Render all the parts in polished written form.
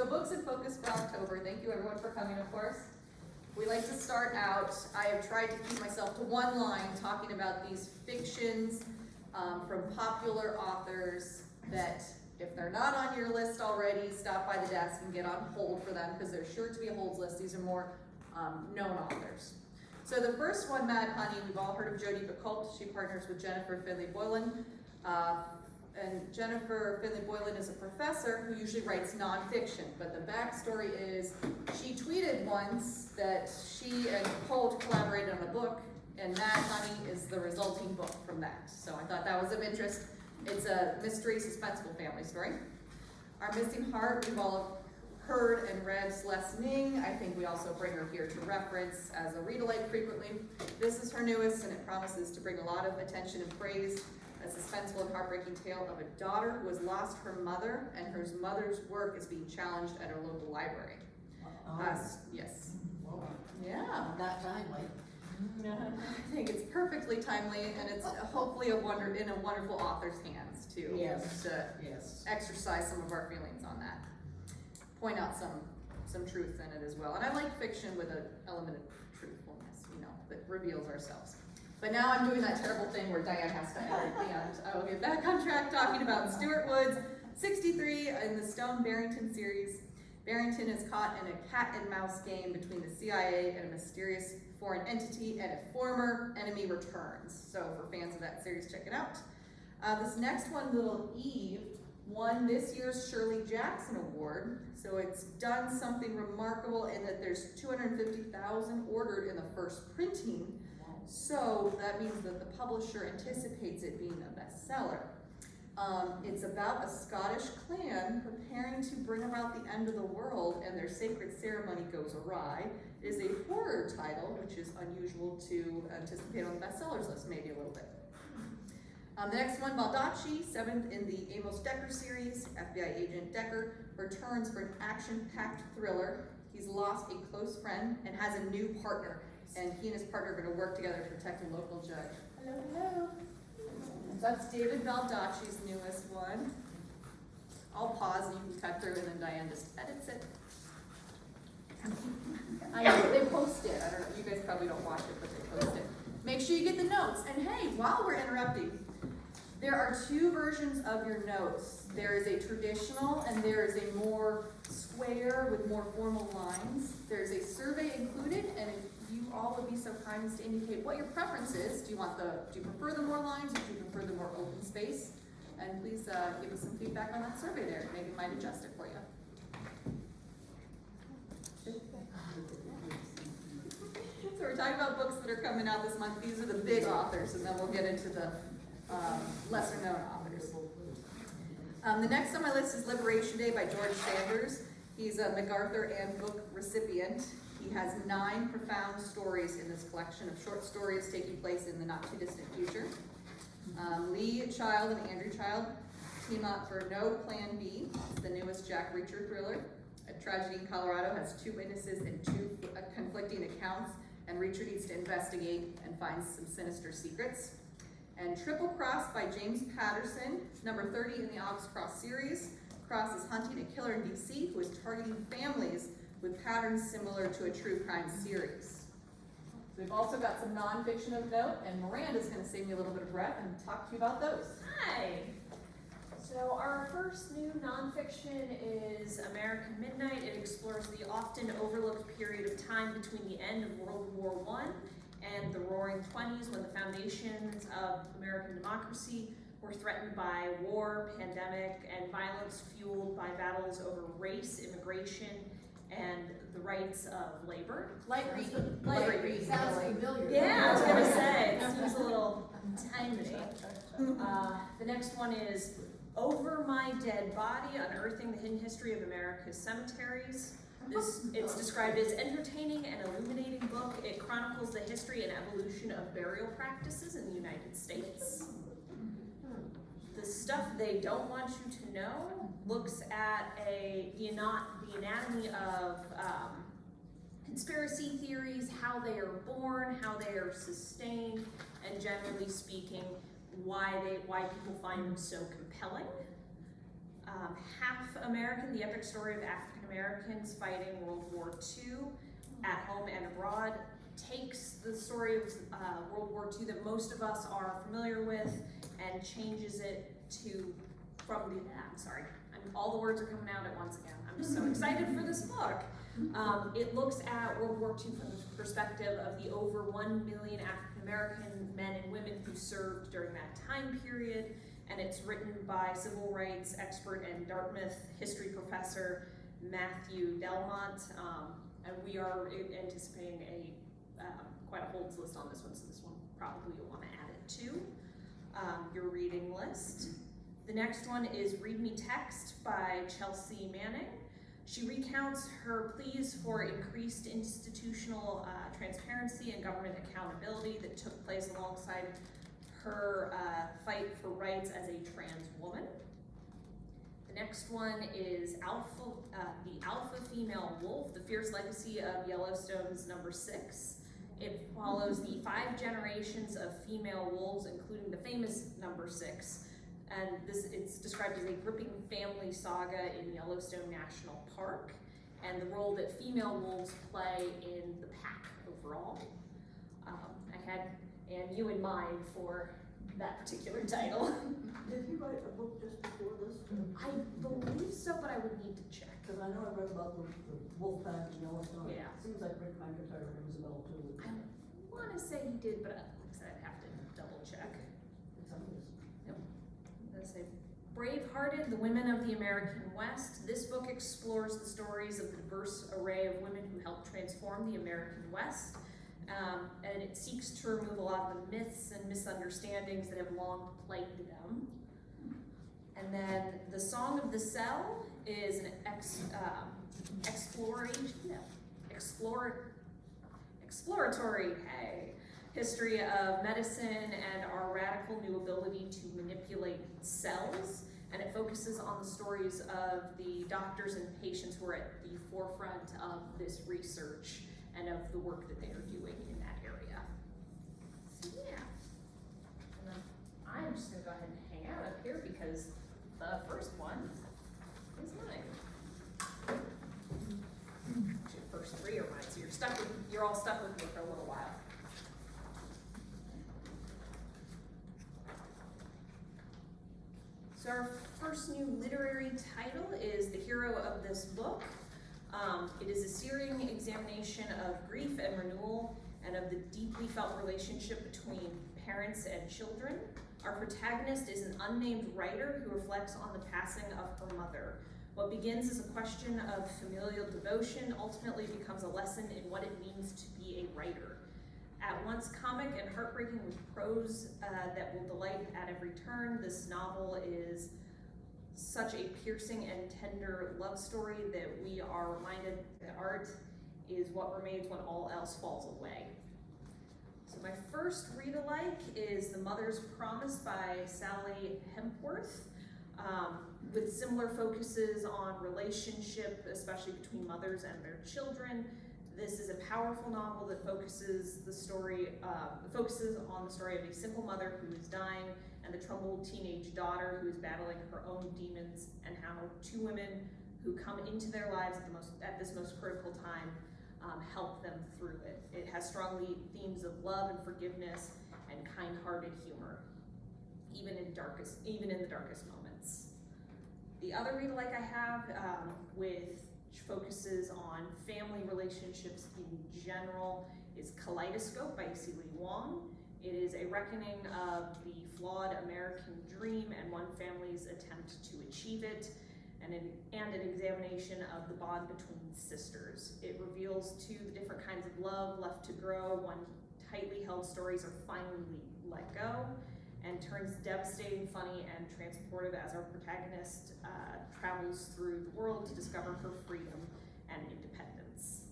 So books in focus for October. Thank you everyone for coming, of course. We like to start out, I have tried to keep myself to one line talking about these fictions from popular authors that if they're not on your list already, stop by the desk and get on hold for them because there's sure to be a holds list. These are more known authors. So the first one, Mad Honey, we've all heard of Jodi Picoult. She partners with Jennifer Finley Boylan. And Jennifer Finley Boylan is a professor who usually writes nonfiction, but the backstory is she tweeted once that she and Picoult collaborated on a book, and Mad Honey is the resulting book from that. So I thought that was of interest. It's a mystery, suspenseful family story. Our Missing Heart, we've all heard and read Celeste Ning. I think we also bring her here to reference as a read-alike frequently. This is her newest, and it promises to bring a lot of attention and praise. A suspenseful and heartbreaking tale of a daughter who has lost her mother, and her mother's work is being challenged at her local library. Yes. Whoa. Yeah. That timely. I think it's perfectly timely, and it's hopefully in a wonderful author's hands to exercise some of our feelings on that. Point out some truth in it as well. And I like fiction with an element of truthfulness, that reveals ourselves. But now I'm doing that terrible thing where Diane has to edit the end. I will get back on track talking about Stuart Wood's 63 in the Stone Barrington series. Barrington is caught in a cat and mouse game between the CIA and a mysterious foreign entity, and a former enemy returns. So for fans of that series, check it out. This next one, Little Eve, won this year's Shirley Jackson Award. So it's done something remarkable in that there's 250,000 ordered in the first printing. So that means that the publisher anticipates it being a bestseller. It's about a Scottish clan preparing to bring about the end of the world, and their sacred ceremony goes awry. It is a horror title, which is unusual to anticipate on the bestsellers list, maybe a little bit. The next one, Baldacci, 7th in the Amos Decker series. FBI agent Decker returns for an action-packed thriller. He's lost a close friend and has a new partner, and he and his partner are going to work together to protect a local judge. Hello, hello. So that's David Baldacci's newest one. I'll pause and you can cut through, and then Diane just edits it. I know, they post it. I don't know, you guys probably don't watch it, but they post it. Make sure you get the notes. And hey, while we're interrupting, there are two versions of your notes. There is a traditional and there is a more square with more formal lines. There's a survey included, and if you all would be so kind as to indicate what your preference is. Do you prefer the more lines, or do you prefer the more open space? And please give us some feedback on that survey there. Maybe we might adjust it for you. So we're talking about books that are coming out this month. These are the big authors, and then we'll get into the lesser known authors. The next on my list is Liberation Day by George Sanders. He's a MacArthur Anne Book recipient. He has 9 profound stories in this collection of short stories taking place in the not too distant future. Lee Child and Andrew Child team up for No Plan B. It's the newest Jack Reacher thriller. A tragedy in Colorado has 2 witnesses and 2 conflicting accounts, and Reacher needs to investigate and find some sinister secrets. And Triple Cross by James Patterson, number 30 in the Alex Cross series. Cross is hunting a killer in DC who is targeting families with patterns similar to a true crime series. So we've also got some nonfiction of note, and Miranda's going to save me a little bit of breath and talk to you about those. Hi! So our first new nonfiction is American Midnight. It explores the often overlooked period of time between the end of World War I and the Roaring 20s, when the foundations of American democracy were threatened by war, pandemic, and violence fueled by battles over race, immigration, and the rights of labor. Light reading. Sounds familiar. Yeah, I was gonna say, it seems a little timely. The next one is Over My Dead Body, Unearthing the Hidden History of America's Cemeteries. It's described as entertaining and illuminating book. It chronicles the history and evolution of burial practices in the United States. The Stuff They Don't Want You to Know looks at the anatomy of conspiracy theories, how they are born, how they are sustained, and generally speaking, why people find them so compelling. Half American, the epic story of African Americans fighting World War II at home and abroad, takes the story of World War II that most of us are familiar with and changes it all the words are coming out at once again. I'm just so excited for this book. It looks at World War II from the perspective of the over 1 million African American men and women who served during that time period, and it's written by civil rights expert and Dartmouth history professor Matthew Delmont, and we are anticipating quite a holds list on this one, so this one probably you'll want to add it to your reading list. The next one is Read Me Text by Chelsea Manning. She recounts her pleas for increased institutional transparency and government accountability that took place alongside her fight for rights as a trans woman. The next one is The Alpha Female Wolf, The Fierce Legacy of Yellowstone's Number 6. It follows the 5 generations of female wolves, including the famous Number 6. And it's described as a gripping family saga in Yellowstone National Park, and the role that female wolves play in the pack overall. I had you in mind for that particular title. Did he write a book just before this? I believe so, but I would need to check. Because I know I read about the wolf pack in Yellowstone. Yeah. Seems like Rick McIntyre rings a bell too. I want to say he did, but like I said, I'd have to double check. It's obvious. Let's say Brave-Hearted, The Women of the American West. This book explores the stories of the diverse array of women who helped transform the American West. And it seeks to remove a lot of the myths and misunderstandings that have long plagued them. And then The Song of the Cell is an exploratory history of medicine and our radical new ability to manipulate cells. And it focuses on the stories of the doctors and patients who are at the forefront of this research and of the work that they are doing in that area. So yeah. And then I'm just gonna go ahead and hang out up here because the first one is mine. Actually, the first 3 are mine, so you're all stuck with me for a little while. So our first new literary title is the hero of this book. It is a searing examination of grief and renewal and of the deeply felt relationship between parents and children. Our protagonist is an unnamed writer who reflects on the passing of her mother. What begins as a question of familial devotion ultimately becomes a lesson in what it means to be a writer. At once comic and heartbreaking with prose that will delight at every turn, this novel is such a piercing and tender love story that we are reminded that art is what remains when all else falls away. So my first read-alike is The Mother's Promise by Sally Hempworth, with similar focuses on relationship, especially between mothers and their children. This is a powerful novel that focuses on the story of a single mother who is dying and the troubled teenage daughter who is battling her own demons, and how 2 women who come into their lives at this most critical time help them through it. It has strong themes of love and forgiveness and kind-hearted humor, even in the darkest moments. The other read-alike I have, which focuses on family relationships in general, is Kaleidoscope by Seeley Wong. It is a reckoning of the flawed American dream and one family's attempt to achieve it, and an examination of the bond between sisters. It reveals 2 the different kinds of love left to grow when tightly held stories are finally let go, and turns devastating, funny, and transportive as our protagonist travels through the world to discover her freedom and independence.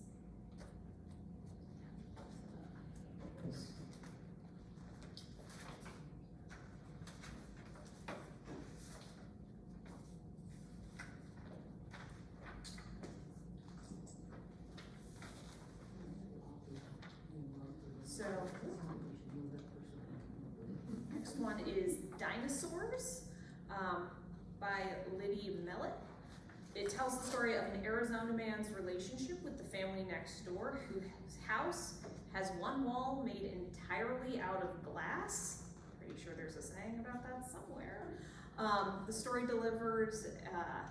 So, next one is Dinosaurs by Lydia Smell It. It tells the story of an Arizona man's relationship with the family next door whose house has one wall made entirely out of glass. Pretty sure there's a saying about that somewhere. The story delivers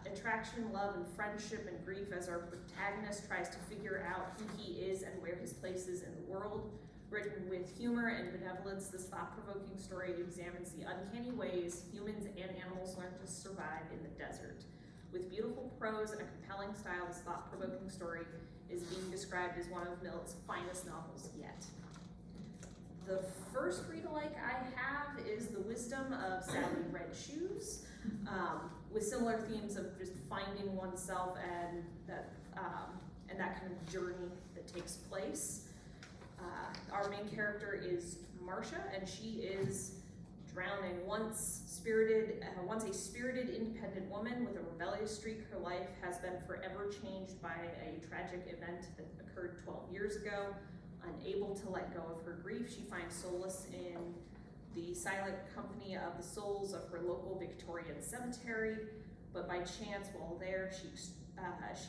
attraction, love, and friendship and grief as our protagonist tries to figure out who he is and where his place is in the world. Written with humor and benevolence, this thought-provoking story examines the uncanny ways humans and animals learn to survive in the desert. With beautiful prose and a compelling style, this thought-provoking story is being described as one of Millet's finest novels yet. The first read-alike I have is The Wisdom of Sally Red Shoes, with similar themes of just finding oneself and that kind of journey that takes place. Our main character is Marcia, and she is drowning. Once a spirited, independent woman with a rebellious streak, her life has been forever changed by a tragic event that occurred 12 years ago. Unable to let go of her grief, she finds solace in the silent company of the souls of her local Victorian cemetery. But by chance, while there, she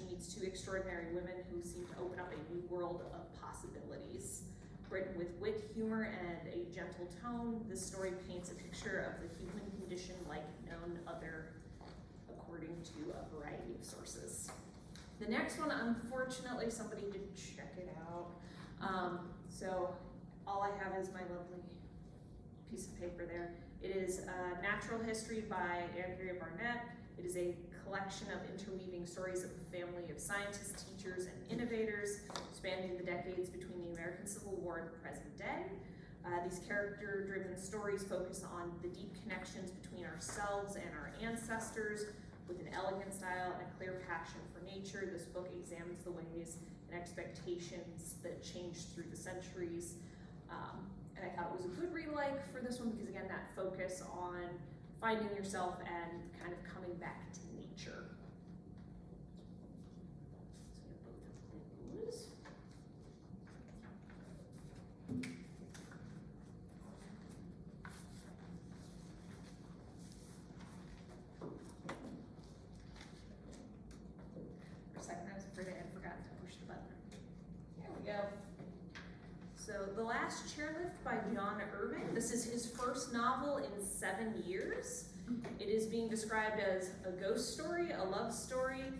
meets two extraordinary women who seem to open up a new world of possibilities. Written with wit, humor, and a gentle tone, this story paints a picture of the human condition like none other, according to a variety of sources. The next one, unfortunately, somebody didn't check it out. So all I have is my lovely piece of paper there. It is Natural History by Andrea Barnett. It is a collection of interweaving stories of a family of scientists, teachers, and innovators spanning the decades between the American Civil War and the present day. These character-driven stories focus on the deep connections between ourselves and our ancestors with an elegant style and a clear passion for nature. This book examines the ways and expectations that changed through the centuries. And I thought it was a good read-alike for this one because, again, that focus on finding yourself and kind of coming back to nature. So we have both of those. For a second, I was afraid I had forgotten to push the button. There we go. So The Last Chairlift by John Irving. This is his first novel in 7 years. It is being described as a ghost story, a love story,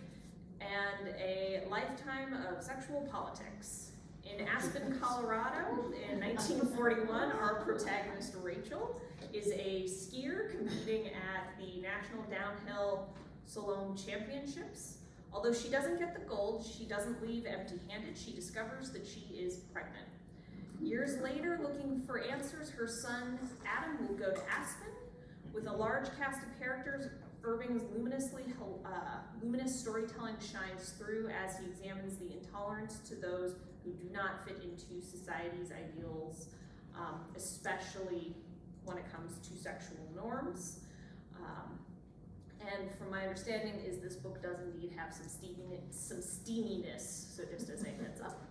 and a lifetime of sexual politics. In Aspen, Colorado, in 1941, our protagonist Rachel is a skier competing at the National Downhill Slalom Championships. Although she doesn't get the gold, she doesn't leave empty-handed. She discovers that she is pregnant. Years later, looking for answers, her son Adam will go to Aspen. With a large cast of characters, Irving's luminous storytelling shines through as he examines the intolerance to those who do not fit into society's ideals, especially when it comes to sexual norms. And from my understanding is this book does indeed have some steaminess, so just as a heads up.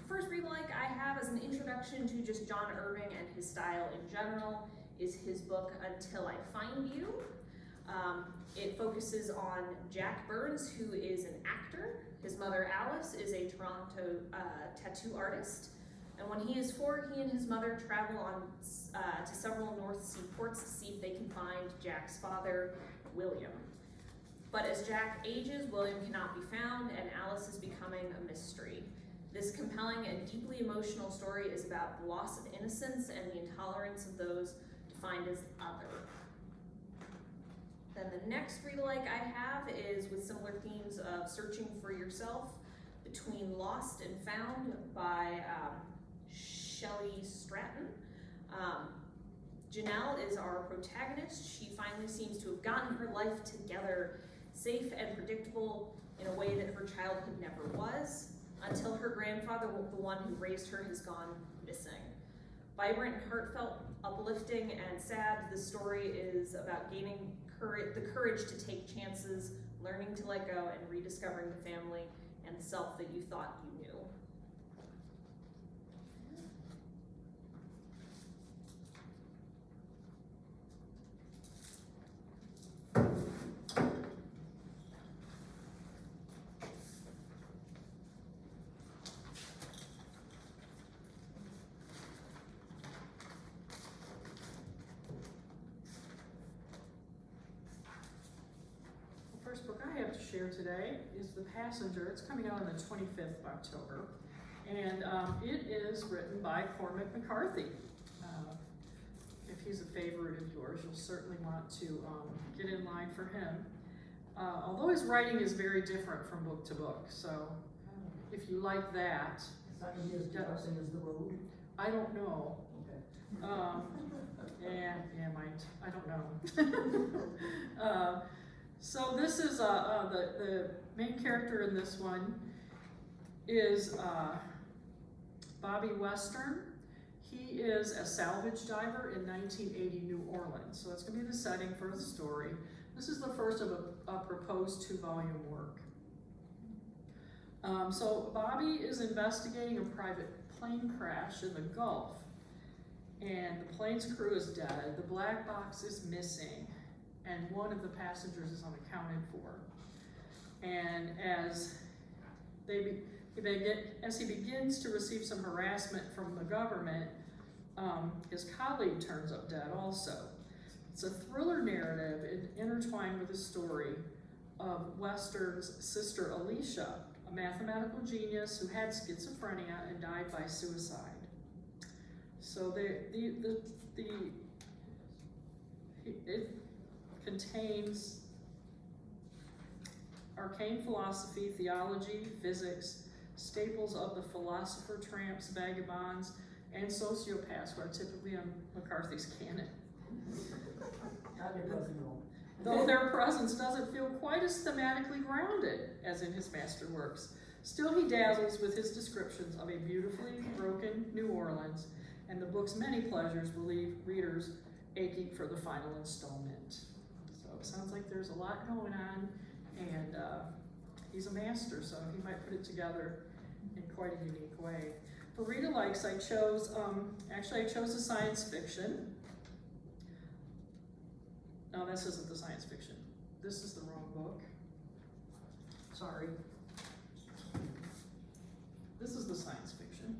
First read-alike I have as an introduction to just John Irving and his style in general is his book Until I Find You. It focuses on Jack Burns, who is an actor. His mother Alice is a Toronto tattoo artist. And when he is 4, he and his mother travel on to several North Sea ports to see if they can find Jack's father, William. But as Jack ages, William cannot be found, and Alice is becoming a mystery. This compelling and deeply emotional story is about the loss of innocence and the intolerance of those defined as other. Then the next read-alike I have is with similar themes of searching for yourself, Between Lost and Found by Shelley Stratton. Janelle is our protagonist. She finally seems to have gotten her life together, safe and predictable in a way that her childhood never was, until her grandfather, the one who raised her, has gone missing. Vibrant, heartfelt, uplifting, and sad, the story is about gaining the courage to take chances, learning to let go, and rediscovering the family and the self that you thought you knew. first book I have to share today is The Passenger. It's coming out on the 25th of October. And it is written by Cormac McCarthy. If he's a favorite of yours, you'll certainly want to get in line for him. Although his writing is very different from book to book, so if you like that. It's not gonna be as depressing as The Road? I don't know. Okay. Yeah, might. I don't know. So this is the main character in this one is Bobby Western. He is a salvage diver in 1980 New Orleans. So that's going to be the setting for the story. This is the first of a proposed 2-volume work. So Bobby is investigating a private plane crash in the Gulf. And the plane's crew is dead, the black box is missing, and one of the passengers is unaccounted for. And as he begins to receive some harassment from the government, his colleague turns up dead also. It's a thriller narrative intertwined with the story of Western's sister Alicia, a mathematical genius who had schizophrenia and died by suicide. So it contains arcane philosophy, theology, physics, staples of the philosopher, tramps, vagabonds, and sociopaths who are typically on McCarthy's canon. Not depressing at all. Though their presence doesn't feel quite as thematically grounded as in his masterworks, still he dazzles with his descriptions of a beautifully broken New Orleans, and the book's many pleasures will leave readers aching for the final installment. So it sounds like there's a lot going on, and he's a master, so he might put it together in quite a unique way. For read-alikes, I chose a science fiction. No, this isn't the science fiction. This is the wrong book. Sorry. This is the science fiction.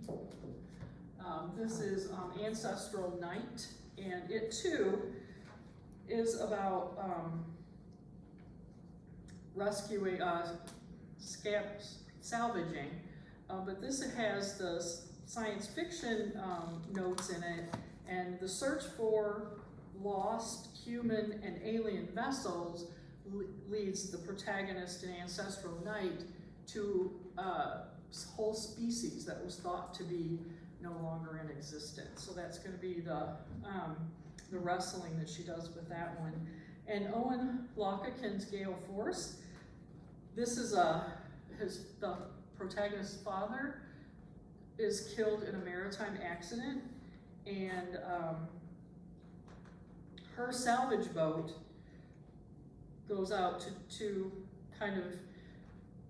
This is Ancestral Night, and it too is about rescuing, salvaging, but this has the science fiction notes in it, and the search for lost human and alien vessels leads the protagonist in Ancestral Night to a whole species that was thought to be no longer in existence. So that's going to be the wrestling that she does with that one. And Owen Lockakin's Gale Force. This is the protagonist's father is killed in a maritime accident, and her salvage boat goes out to kind of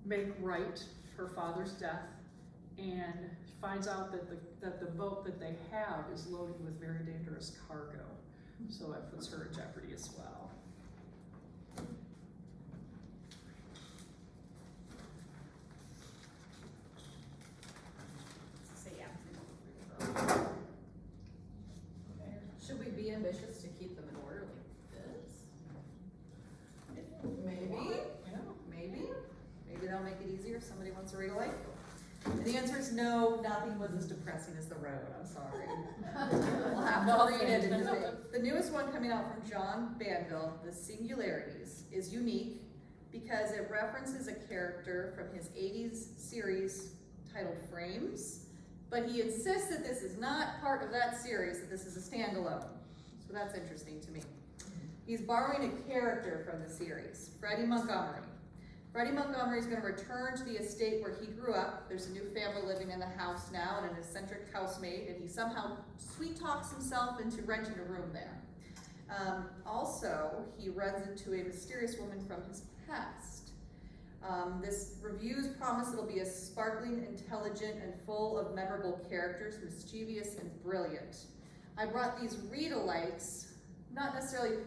make right her father's death, and finds out that the boat that they have is loaded with very dangerous cargo. So that puts her in jeopardy as well. So yeah. Should we be ambitious to keep them in order like this? Maybe. Maybe. Maybe that'll make it easier if somebody wants to read alike. And the answer is no, nothing was as depressing as The Road, I'm sorry. We'll have to read it and debate. The newest one coming out from John Banville, The Singularities, is unique because it references a character from his 80s series titled Frames, but he insists that this is not part of that series, that this is a standalone. So that's interesting to me. He's borrowing a character from the series, Freddie Montgomery. Freddie Montgomery is going to return to the estate where he grew up. There's a new family living in the house now and an eccentric housemaid, and he somehow sweet talks himself into renting a room there. Also, he runs into a mysterious woman from his past. This review's promise it'll be a sparkling, intelligent, and full of memorable characters, mischievous and brilliant. I brought these read-alikes, not necessarily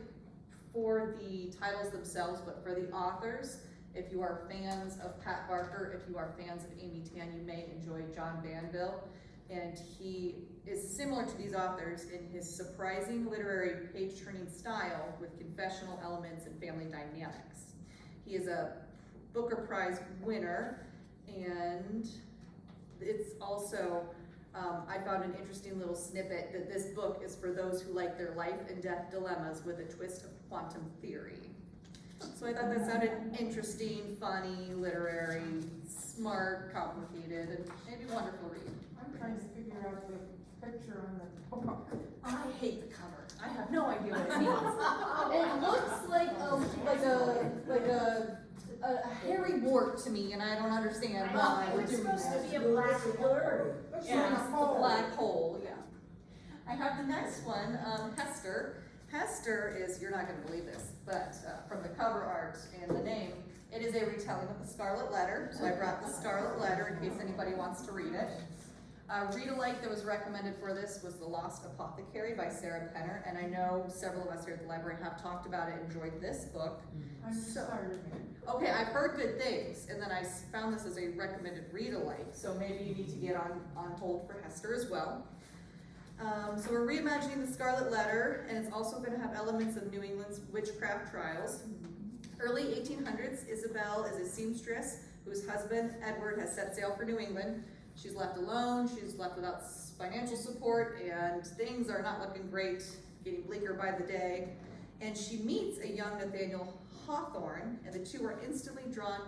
for the titles themselves, but for the authors. If you are fans of Pat Barker, if you are fans of Amy Tan, you may enjoy John Banville. And he is similar to these authors in his surprising literary page-turning style with confessional elements and family dynamics. He is a Booker Prize winner, and it's also, I found an interesting little snippet that this book is for those who like their life and death dilemmas with a twist of quantum theory. So I thought that sounded interesting, funny, literary, smart, complicated, and maybe wonderful read. I'm trying to figure out the picture on the book. I hate the cover. I have no idea what it means. It looks like a hairy wart to me, and I don't understand why we're It's doing supposed that. to be a black hole. Yeah, it's the black hole, yeah. I have the next one, Hester. Hester is, you're not gonna believe this, but from the cover art and the name, it is a retelling of the Scarlet Letter. So I brought the Scarlet Letter in case anybody wants to read it. Read-alike that was recommended for this was The Lost Apothecary by Sarah Penner, and I know several of us here at the library have talked about it, enjoyed this book. I'm sorry. Okay, I've heard good things, and then I found this as a recommended read-alike, so maybe you need to get on hold for Hester as well. So we're reimagining the Scarlet Letter, and it's also going to have elements of New England's witchcraft trials. Early 1800s, Isabel is a seamstress whose husband, Edward, has set sail for New England. She's left alone, she's left without financial support, and things are not looking great, getting bleaker by the day. And she meets a young Nathaniel Hawthorne, and the two are instantly drawn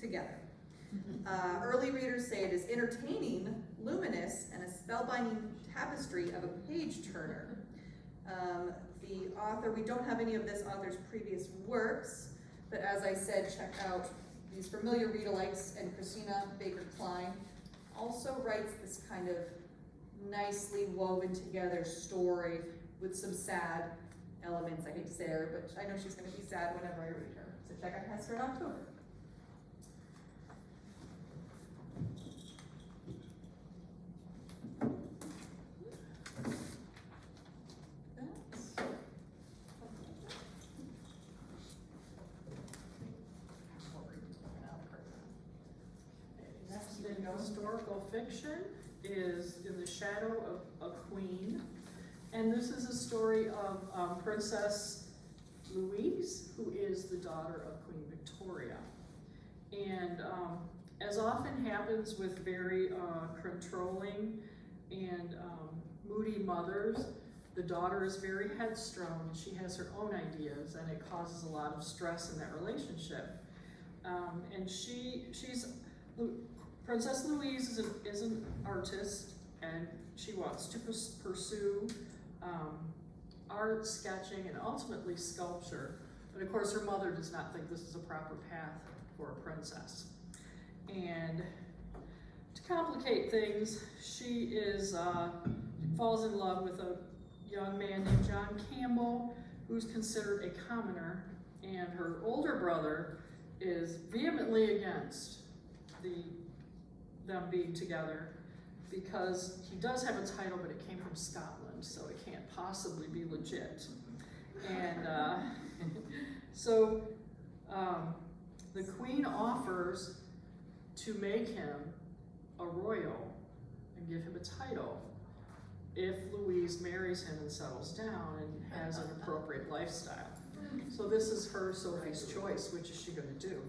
together. Early readers say it is entertaining, luminous, and a spellbinding tapestry of a page-turner. The author, we don't have any of this author's previous works, but as I said, check out these familiar read-alikes, and Christina Baker Klein also writes this kind of nicely woven together story with some sad elements. I hate to say her, but I know she's going to be sad whenever I read her. So check out Hester in October. Next in historical fiction is In the Shadow of a Queen. And this is a story of Princess Louise, who is the daughter of Queen Victoria. And as often happens with very controlling and moody mothers, the daughter is very headstrong and she has her own ideas, and it causes a lot of stress in that relationship. And Princess Louise is an artist, and she wants to pursue art, sketching, and ultimately sculpture. But of course, her mother does not think this is a proper path for a princess. And to complicate things, she falls in love with a young man named John Campbell, who's considered a commoner, and her older brother is vehemently against them being together, because he does have a title, but it came from Scotland, so it can't possibly be legit. And so the queen offers to make him a royal and give him a title if Louise marries him and settles down and has an appropriate lifestyle. So this is her Sophie's choice. Which is she going to do?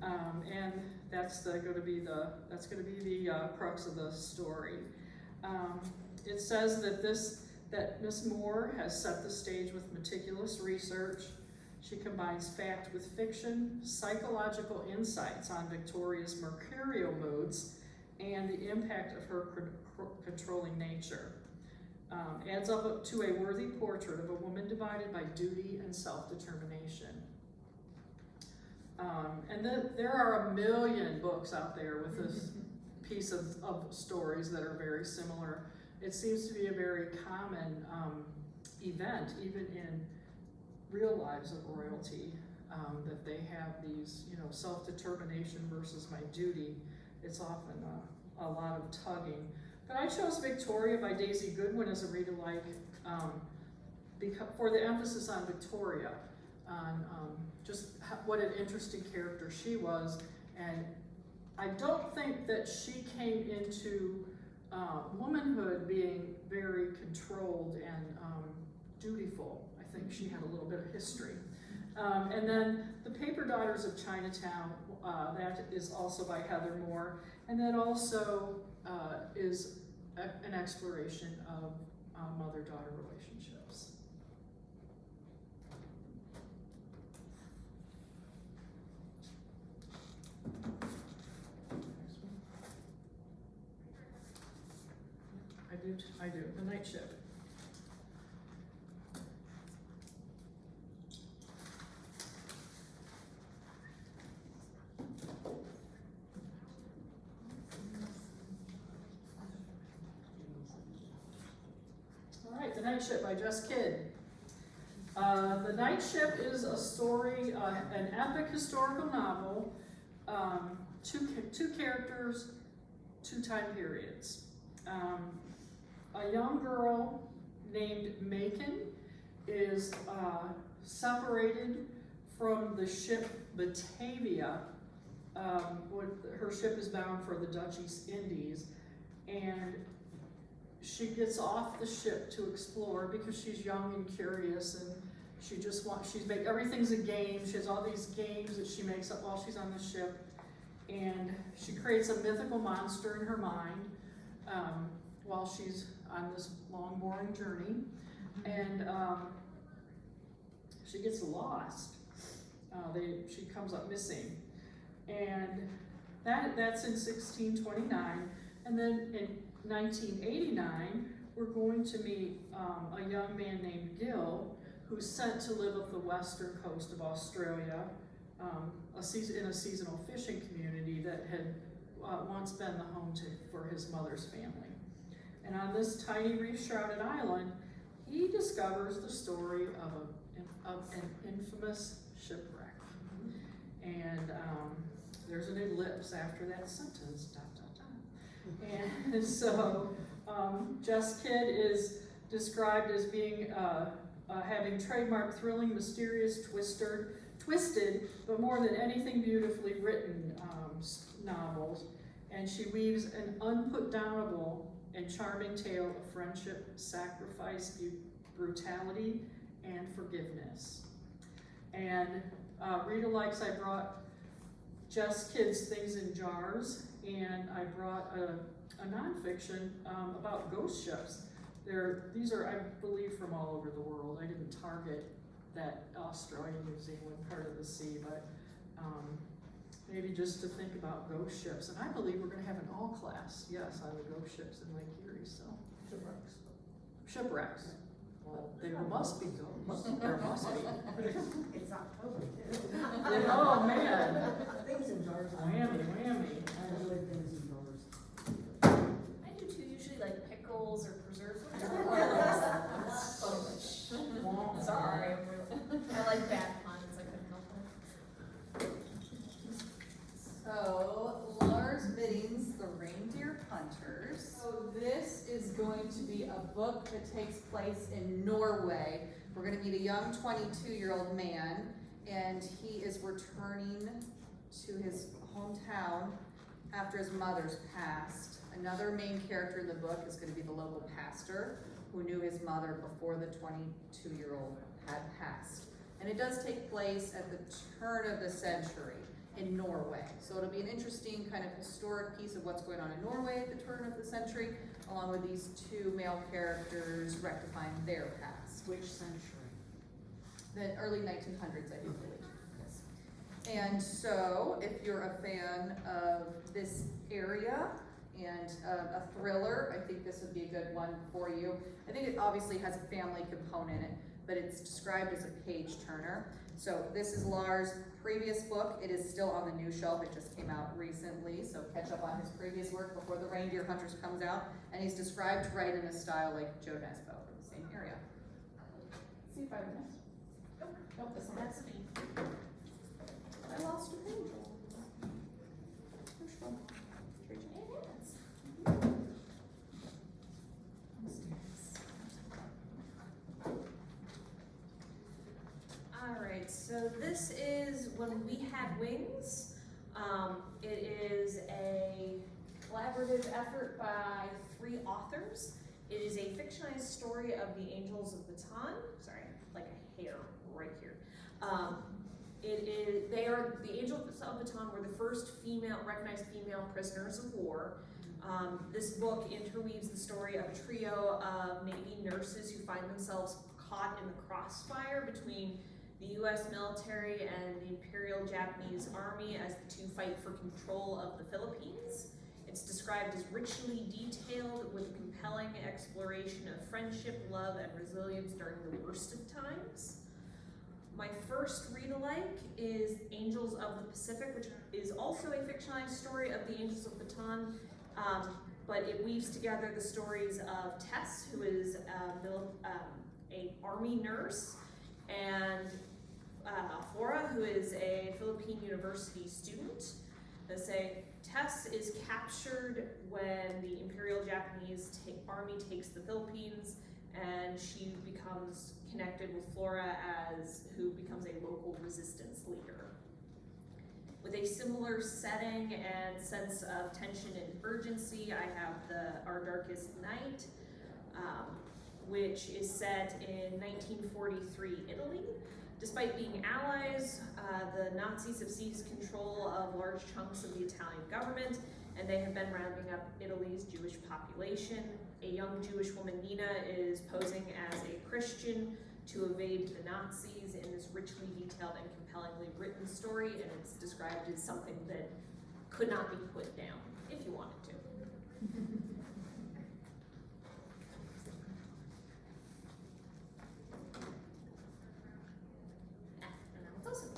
And that's going to be the crux of the story. It says that Miss Moore has set the stage with meticulous research. She combines fact with fiction, psychological insights on Victoria's mercurial moods, and the impact of her controlling nature. Adds up to a worthy portrait of a woman divided by duty and self-determination. And there are a million books out there with this piece of stories that are very similar. It seems to be a very common event, even in real lives of royalty, that they have these, self-determination versus my duty. It's often a lot of tugging. But I chose Victoria by Daisy Goodwin as a read-alike for the emphasis on Victoria, on just what an interesting character she was. And I don't think that she came into womanhood being very controlled and dutiful. I think she had a little bit of history. And then The Paper Daughters of Chinatown, that is also by Heather Moore, and that also is an exploration of mother-daughter relationships. I do, The Night Ship. All right, The Night Ship by Jess Kidd. The Night Ship is a story, an epic historical novel, two characters, two time periods. A young girl named Macon is separated from the ship Batavia. Her ship is bound for the Dutch East Indies, and she gets off the ship to explore because she's young and curious, and everything's a game. She has all these games that she makes up while she's on the ship, and she creates a mythical monster in her mind while she's on this long, boring journey, and she gets lost. She comes up missing, and that's in 1629, and then in 1989, we're going to meet a young man named Gil, who's sent to live up the western coast of Australia, in a seasonal fishing community that had once been the home for his mother's family. And on this tiny reef-shrouded island, he discovers the story of an infamous shipwreck. And there's an ellipse after that sentence, ... And so Jess Kidd is described as being having trademark thrilling, mysterious, twisted, but more than anything beautifully written novels. And she weaves an unputdownable and charming tale of friendship, sacrifice, brutality, and forgiveness. And Rita likes, I brought Jess Kidd's Things in Jars, and I brought a nonfiction about ghost ships. These are, I believe, from all over the world. I didn't target that Australia, New Zealand part of the sea, but maybe just to think about ghost ships. And I believe we're going to have an all class, yes, on the ghost ships in Lake Erie. So shipwrecks. Well, there must be ghosts. There must be. It's October too. Oh man. Things in jars. Whammy. I enjoy things in jars. I do too, usually like pickles or preserved foods. Sorry, I like bad puns, I couldn't help it. So, Lars Bidding's The Reindeer Hunters. So this is going to be a book that takes place in Norway. We're going to meet a young 22-year-old man, and he is returning to his hometown after his mother's passed. Another main character in the book is going to be the local pastor who knew his mother before the 22-year-old had passed. And it does take place at the turn of the century in Norway. So it'll be an interesting kind of historic piece of what's going on in Norway at the turn of the century, along with these two male characters rectifying their past. Which century? The early 1900s, I do believe. Yes. And so, if you're a fan of this area and a thriller, I think this would be a good one for you. I think it obviously has a family component in it, but it's described as a page turner. So this is Lars' previous book. It is still on the new shelf. It just came out recently, so catch up on his previous work before The Reindeer Hunters comes out. And he's described to write in a style like Joe Nesbo from the same area. See if I missed. Nope, this one. That's me. I lost a page. Which one? Alright, so this is When We Had Wings. It is a collaborative effort by 3 authors. It is a fictionalized story of the Angels of Baton. Sorry, like a hair right here. The Angels of Baton were the first recognized female prisoners of war. This book interweaves the story of a trio of Navy nurses who find themselves caught in the crossfire between the US military and the Imperial Japanese Army as the two fight for control of the Philippines. It's described as richly detailed with a compelling exploration of friendship, love, and resilience during the worst of times. My first read-alike is Angels of the Pacific, which is also a fictionalized story of the Angels of Baton, but it weaves together the stories of Tess, who is a army nurse, and Flora, who is a Philippine university student. They say Tess is captured when the Imperial Japanese Army takes the Philippines, and she becomes connected with Flora, who becomes a local resistance leader. With a similar setting and sense of tension and urgency, I have Our Darkest Night, which is set in 1943 Italy. Despite being allies, the Nazis have seized control of large chunks of the Italian government, and they have been rounding up Italy's Jewish population. A young Jewish woman, Nina, is posing as a Christian to evade the Nazis in this richly detailed and compellingly written story, and it's described as something that could not be put down if you wanted to. And now it's awesome.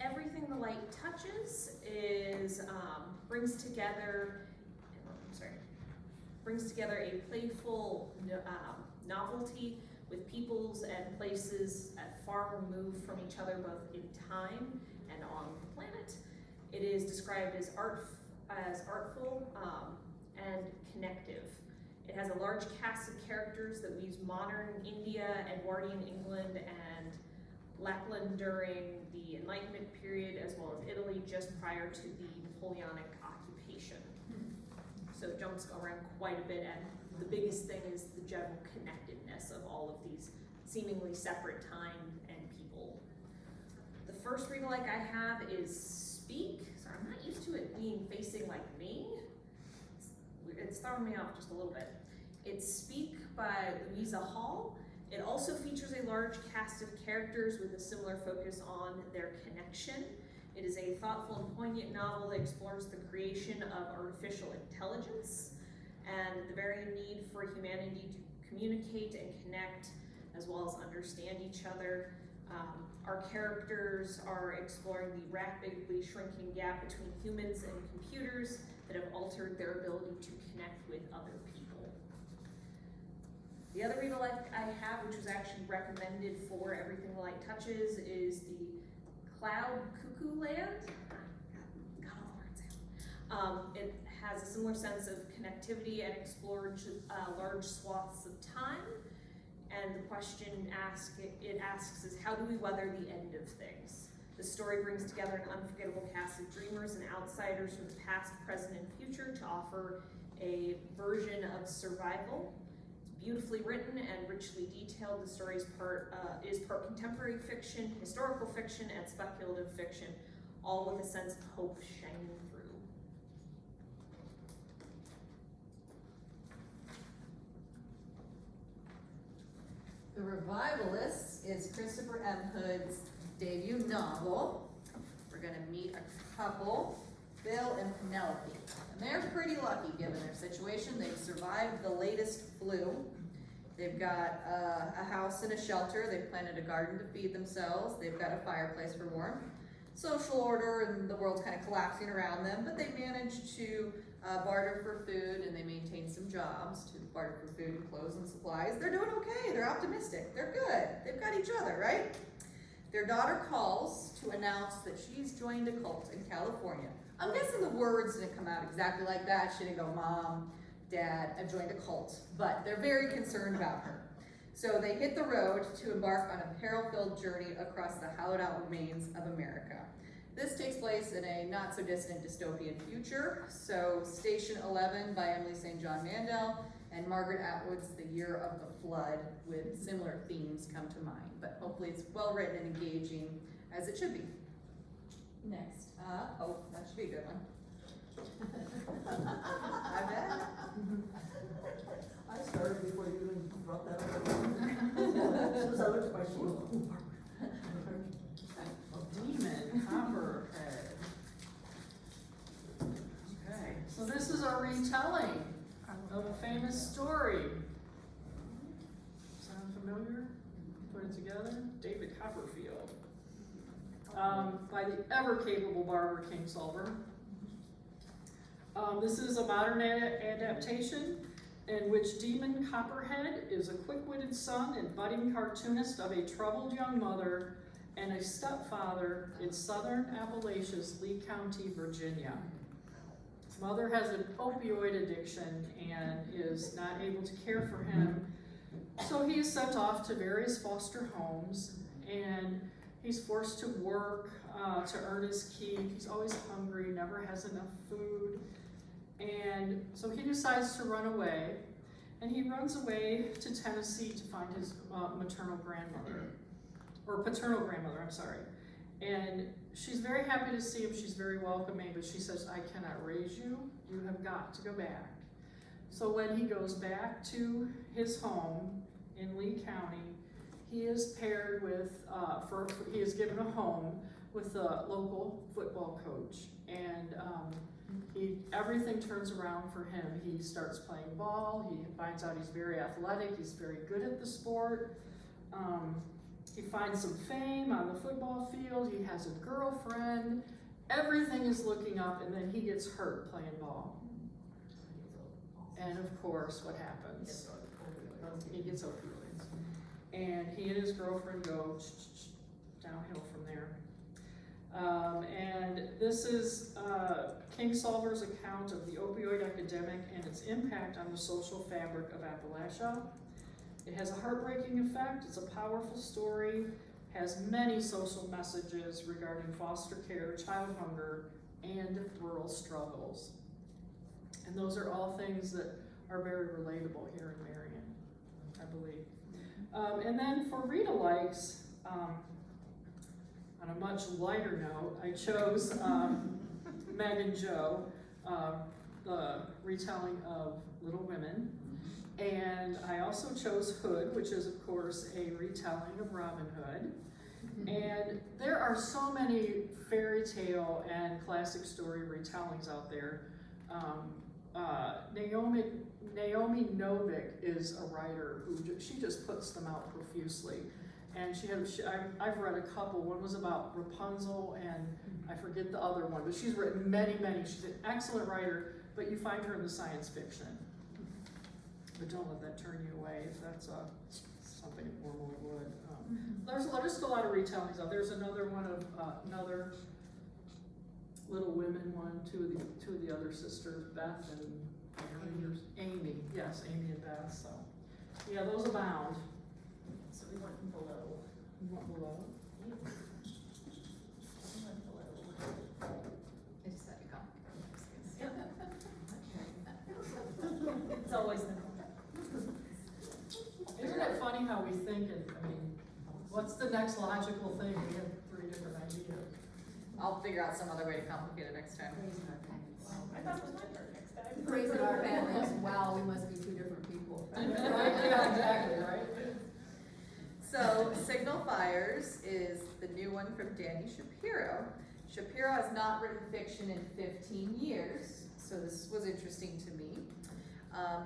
Everything the Light Touches brings together a playful novelty with peoples and places far removed from each other, both in time and on the planet. It is described as artful and connective. It has a large cast of characters that weaves modern India, Edwardian England, and Lapland during the Enlightenment period, as well as Italy just prior to the Napoleonic occupation. So it jumps around quite a bit, and the biggest thing is the general connectedness of all of these seemingly separate time and people. The first read-alike I have is Speak. Sorry, I'm not used to it being facing like me. It's throwing me off just a little bit. It's Speak by Louisa Hall. It also features a large cast of characters with a similar focus on their connection. It is a thoughtful and poignant novel that explores the creation of artificial intelligence and the very need for humanity to communicate and connect, as well as understand each other. Our characters are exploring the rapidly shrinking gap between humans and computers that have altered their ability to connect with other people. The other read-alike I have, which was actually recommended for Everything the Light Touches, is the Cloud Cuckoo Land. Got all the words out. It has a similar sense of connectivity and explores large swaths of time. And the question it asks is, how do we weather the end of things? The story brings together an unforgettable cast of dreamers and outsiders from the past, present, and future to offer a version of survival. It's beautifully written and richly detailed. The story is part contemporary fiction, historical fiction, and speculative fiction, all with a sense of hope shining through. The Revivalists is Christopher M. Hood's debut novel. We're gonna meet a couple, Bill and Penelope. And they're pretty lucky given their situation. They've survived the latest flu. They've got a house and a shelter. They've planted a garden to feed themselves. They've got a fireplace for warmth. Social order and the world's kind of collapsing around them, but they managed to barter for food, and they maintain some jobs to barter for food and clothes and supplies. They're doing okay. They're optimistic. They're good. They've got each other, right? Their daughter calls to announce that she's joined a cult in California. I'm guessing the words didn't come out exactly like that. She didn't go, Mom, Dad, I've joined a cult. But they're very concerned about her. So they hit the road to embark on a peril-filled journey across the hollowed-out remains of America. This takes place in a not so distant dystopian future. So Station 11 by Emily St. John Mandel and Margaret Atwood's The Year of the Flood, with similar themes come to mind. But hopefully it's well written and engaging, as it should be. Next up, oh, that should be a good one. I bet. I started before you even brought that up. As soon as I looked at my shoe. Demon Copperhead. Okay, so this is a retelling of a famous story. Sound familiar? Put it together. David Copperfield. By the ever-capable Barbara Kingsolver. This is a modern adaptation in which Demon Copperhead is a quick-witted son and budding cartoonist of a troubled young mother and a stepfather in southern Appalachia's Lee County, Virginia. His mother has an opioid addiction and is not able to care for him, so he is sent off to various foster homes, and he's forced to work to earn his keep. He's always hungry, never has enough food, and so he decides to run away, and he runs away to Tennessee to find his maternal grandmother. Or paternal grandmother, I'm sorry. And she's very happy to see him, she's very welcoming, but she says, I cannot raise you, you have got to go back. So when he goes back to his home in Lee County, he is paired with, he is given a home with a local football coach. And everything turns around for him. He starts playing ball, he finds out he's very athletic, he's very good at the sport. He finds some fame on the football field, he has a girlfriend, everything is looking up, and then he gets hurt playing ball. And of course, what happens? He gets opioids. And he and his girlfriend go downhill from there. And this is Kingsolver's account of the opioid epidemic and its impact on the social fabric of Appalachia. It has a heartbreaking effect, it's a powerful story, has many social messages regarding foster care, child hunger, and rural struggles. And those are all things that are very relatable here in Marion, I believe. And then for read-alikes, on a much lighter note, I chose Meg and Joe, the retelling of Little Women. And I also chose Hood, which is of course a retelling of Robin Hood. And there are so many fairy tale and classic story retellings out there. Naomi Novik is a writer who she just puts them out profusely. And I've read a couple. One was about Rapunzel, and I forget the other one, but she's written many. She's an excellent writer, but you find her in the science fiction. But don't let that turn you away if that's something it normally would. There's just a lot of retellings out. There's another one of another Little Women one, two of the other sisters, Beth and Amy. Yes, Amy and Beth. So yeah, those abound. So we went below. You want below? We went below. I just had to come. It's always the Isn't it funny how we think, what's the next logical thing? We have 3 different ideas. I'll figure out some other way to complicate it next time. I thought it was my turn next time. Praise in our families, wow, we must be 2 different people. Right? Yeah, exactly, right? So, Signal Fires is the new one from Danny Shapiro. Shapiro has not written fiction in 15 years, so this was interesting to me.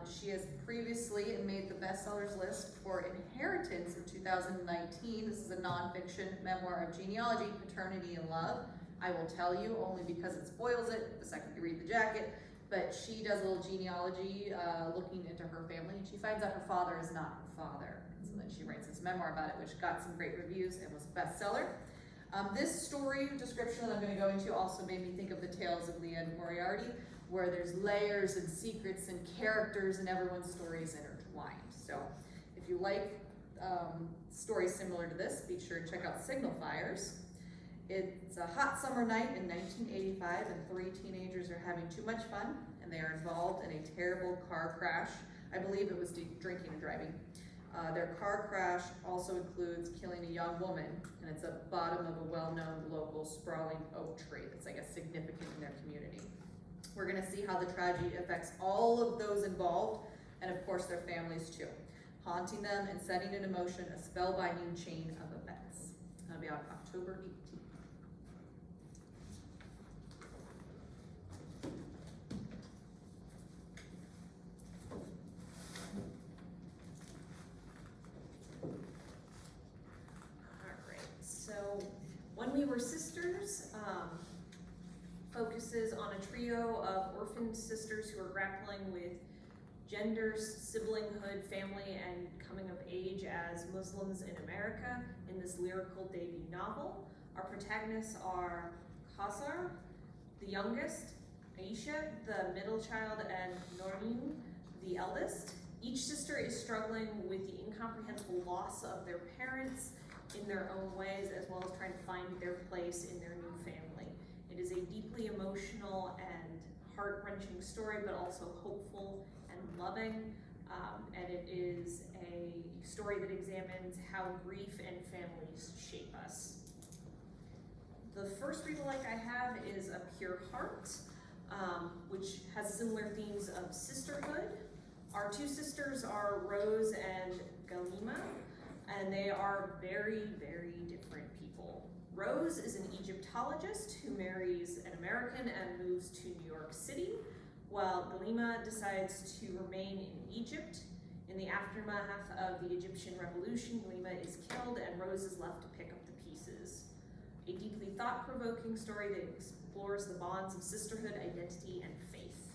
She has previously made the bestsellers list for Inheritance in 2019. This is a nonfiction memoir of genealogy, paternity, and love. I will tell you only because it spoils it the second you read the jacket, but she does a little genealogy looking into her family, and she finds out her father is not her father. So then she writes this memoir about it, which got some great reviews and was a bestseller. This story description that I'm going to go into also made me think of the Tales of Leah and Moriarty, where there's layers and secrets and characters and everyone's story is intertwined. So if you like stories similar to this, be sure to check out Signal Fires. It's a hot summer night in 1985 and 3 teenagers are having too much fun and they are involved in a terrible car crash. I believe it was drinking and driving. Their car crash also includes killing a young woman, and it's at the bottom of a well-known local sprawling oak tree that's, I guess, significant in their community. We're gonna see how the tragedy affects all of those involved, and of course their families too, haunting them and setting into motion a spellbinding chain of events. That'll be on October 18th. When We Were Sisters focuses on a trio of orphaned sisters who are grappling with gender, siblinghood, family, and coming of age as Muslims in America in this lyrical debut novel. Our protagonists are Khazar, the youngest, Aisha, the middle child, and Noreen, the eldest. Each sister is struggling with the incomprehensible loss of their parents in their own ways, as well as trying to find their place in their new family. It is a deeply emotional and heart-wrenching story, but also hopeful and loving, and it is a story that examines how grief and families shape us. The first read-alike I have is A Pure Heart, which has similar themes of sisterhood. Our two sisters are Rose and Galima, and they are very, very different people. Rose is an Egyptologist who marries an American and moves to New York City, while Galima decides to remain in Egypt. In the aftermath of the Egyptian Revolution, Galima is killed and Rose is left to pick up the pieces. A deeply thought-provoking story that explores the bonds of sisterhood, identity, and faith.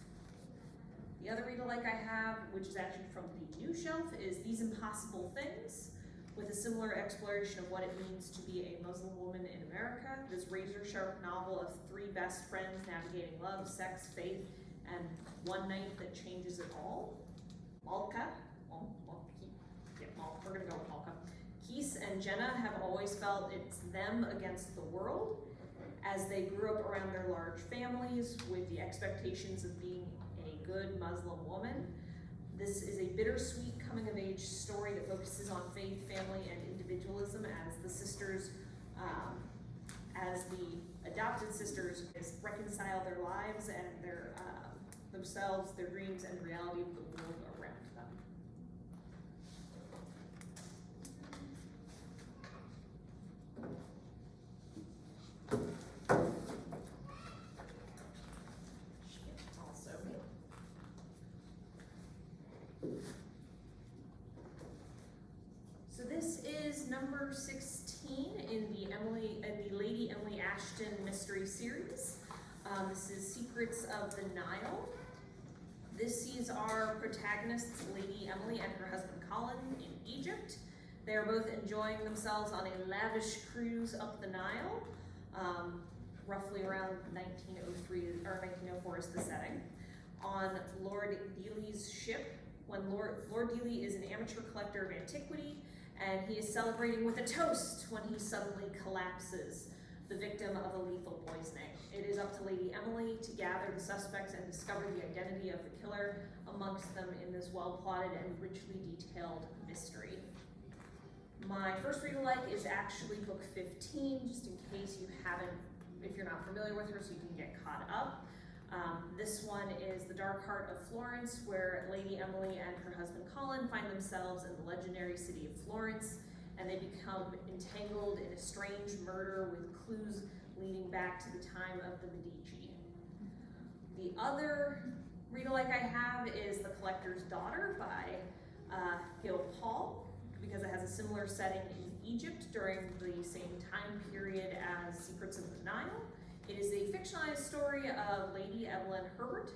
The other read-alike I have, which is actually from the new shelf, is These Impossible Things, with a similar exploration of what it means to be a Muslim woman in America. This razor-sharp novel of 3 best friends navigating love, sex, faith, and one night that changes it all. Malka, we're gonna go with Malka. Kees and Jenna have always felt it's them against the world, as they grew up around their large families with the expectations of being a good Muslim woman. This is a bittersweet coming-of-age story that focuses on faith, family, and individualism as the sisters, as the adopted sisters reconcile their lives and their themselves, their dreams, and the reality of the world around them. So this is number 16 in the Lady Emily Ashton mystery series. This is Secrets of the Nile. This sees our protagonists, Lady Emily and her husband Colin, in Egypt. They are both enjoying themselves on a lavish cruise up the Nile, roughly around 1903 or 1904 is the setting, on Lord Dealey's ship. When Lord Dealey is an amateur collector of antiquity, and he is celebrating with a toast when he suddenly collapses, the victim of a lethal poisoning. It is up to Lady Emily to gather the suspects and discover the identity of the killer amongst them in this well-plotted and richly detailed mystery. My first read-alike is actually book 15, just in case you haven't, if you're not familiar with her, so you can get caught up. This one is The Dark Heart of Florence, where Lady Emily and her husband Colin find themselves in the legendary city of Florence, and they become entangled in a strange murder with clues leading back to the time of the Medici. The other read-alike I have is The Collector's Daughter by Gil Paul, because it has a similar setting in Egypt during the same time period as Secrets of the Nile. It is a fictionalized story of Lady Evelyn Herbert,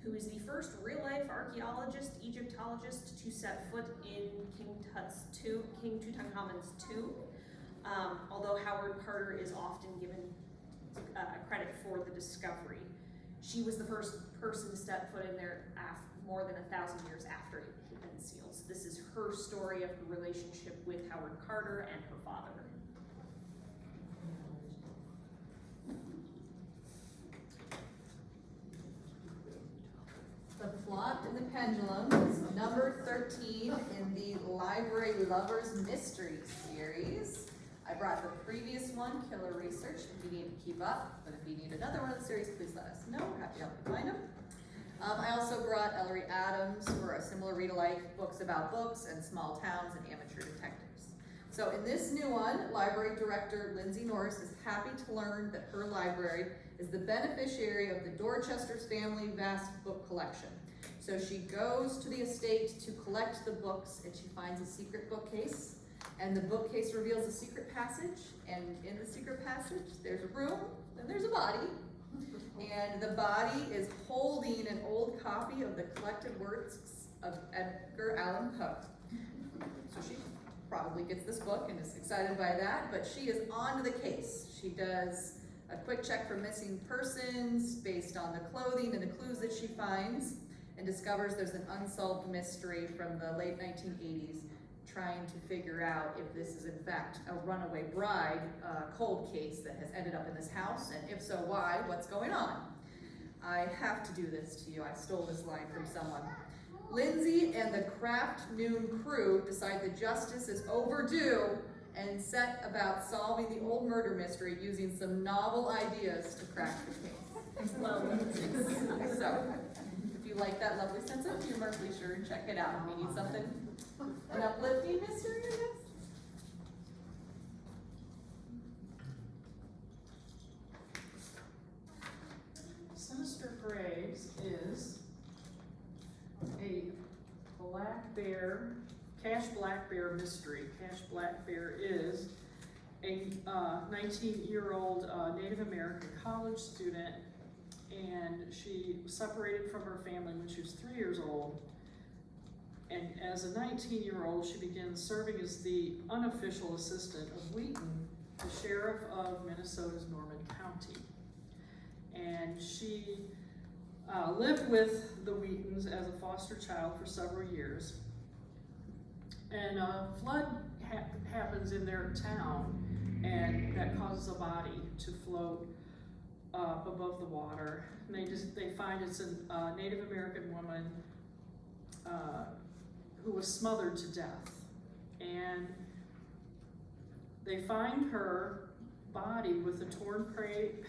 who is the first real-life archaeologist, Egyptologist to set foot in King Tutankhamen's tomb, although Howard Carter is often given credit for the discovery. She was the first person to step foot in there more than 1,000 years after it had been sealed. So this is her story of her relationship with Howard Carter and her father. Plot in the Pendulum is number 13 in the Library Lovers Mystery Series. I brought the previous one, Killer Research, if you need to keep up, but if you need another one of the series, please let us know. We're happy to help you find them. I also brought Ellery Adams for a similar read-alike, books about books and small towns and amateur detectives. So in this new one, library director Lindsay Norris is happy to learn that her library is the beneficiary of the Dorchester's family vast book collection. So she goes to the estate to collect the books, and she finds a secret bookcase, and the bookcase reveals a secret passage, and in the secret passage there's a room and there's a body, and the body is holding an old copy of the collected works of Edgar Allan Poe. So she probably gets this book and is excited by that, but she is on to the case. She does a quick check for missing persons based on the clothing and the clues that she finds, and discovers there's an unsolved mystery from the late 1980s trying to figure out if this is in fact a runaway bride cold case that has ended up in this house, and if so, why, what's going on. I have to do this to you. I stole this line from someone. Lindsay and the Craft Noon crew decide that justice is overdue and set about solving the old murder mystery using some novel ideas to crack the case. So, if you like that lovely sense of humor, be sure and check it out. If you need something, an uplifting mystery, I guess. Sinister Graves is a Cash Black Bear mystery. Cash Black Bear is a 19-year-old Native American college student, and she was separated from her family when she was 3 years old. And as a 19-year-old, she begins serving as the unofficial assistant of Wheaton, the sheriff of Minnesota's Norman County. And she lived with the Wheatons as a foster child for several years. And a flood happens in their town, and that causes a body to float up above the water. And they find it's a Native American woman who was smothered to death. And they find her body with a torn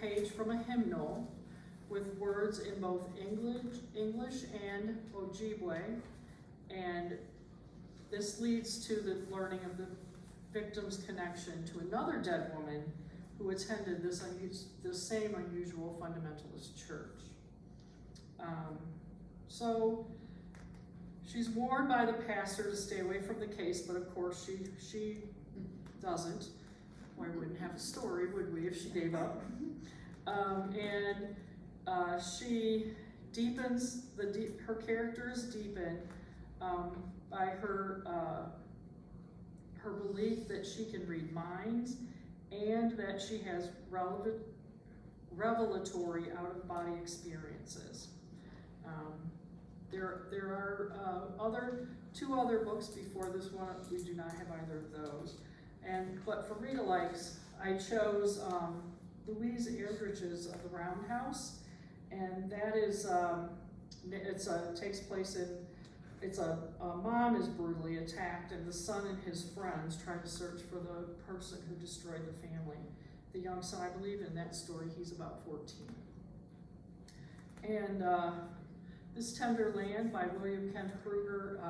page from a hymnal with words in both English and Ojibwe, and this leads to the learning of the victim's connection to another dead woman who attended this same unusual fundamentalist church. So she's warned by the pastor to stay away from the case, but of course she doesn't. We wouldn't have a story, would we, if she gave up? She deepens, her characters deepen by her belief that she can read minds, and that she has revelatory out-of-body experiences. There are two other books before this one. We do not have either of those. But for read-alikes, I chose Louise Erdrich's of the Roundhouse, and that is takes place in. A mom is brutally attacked, and the son and his friends try to search for the person who destroyed the family. The young son, I believe in that story, he's about 14. And This Tender Land by William Kent Kruger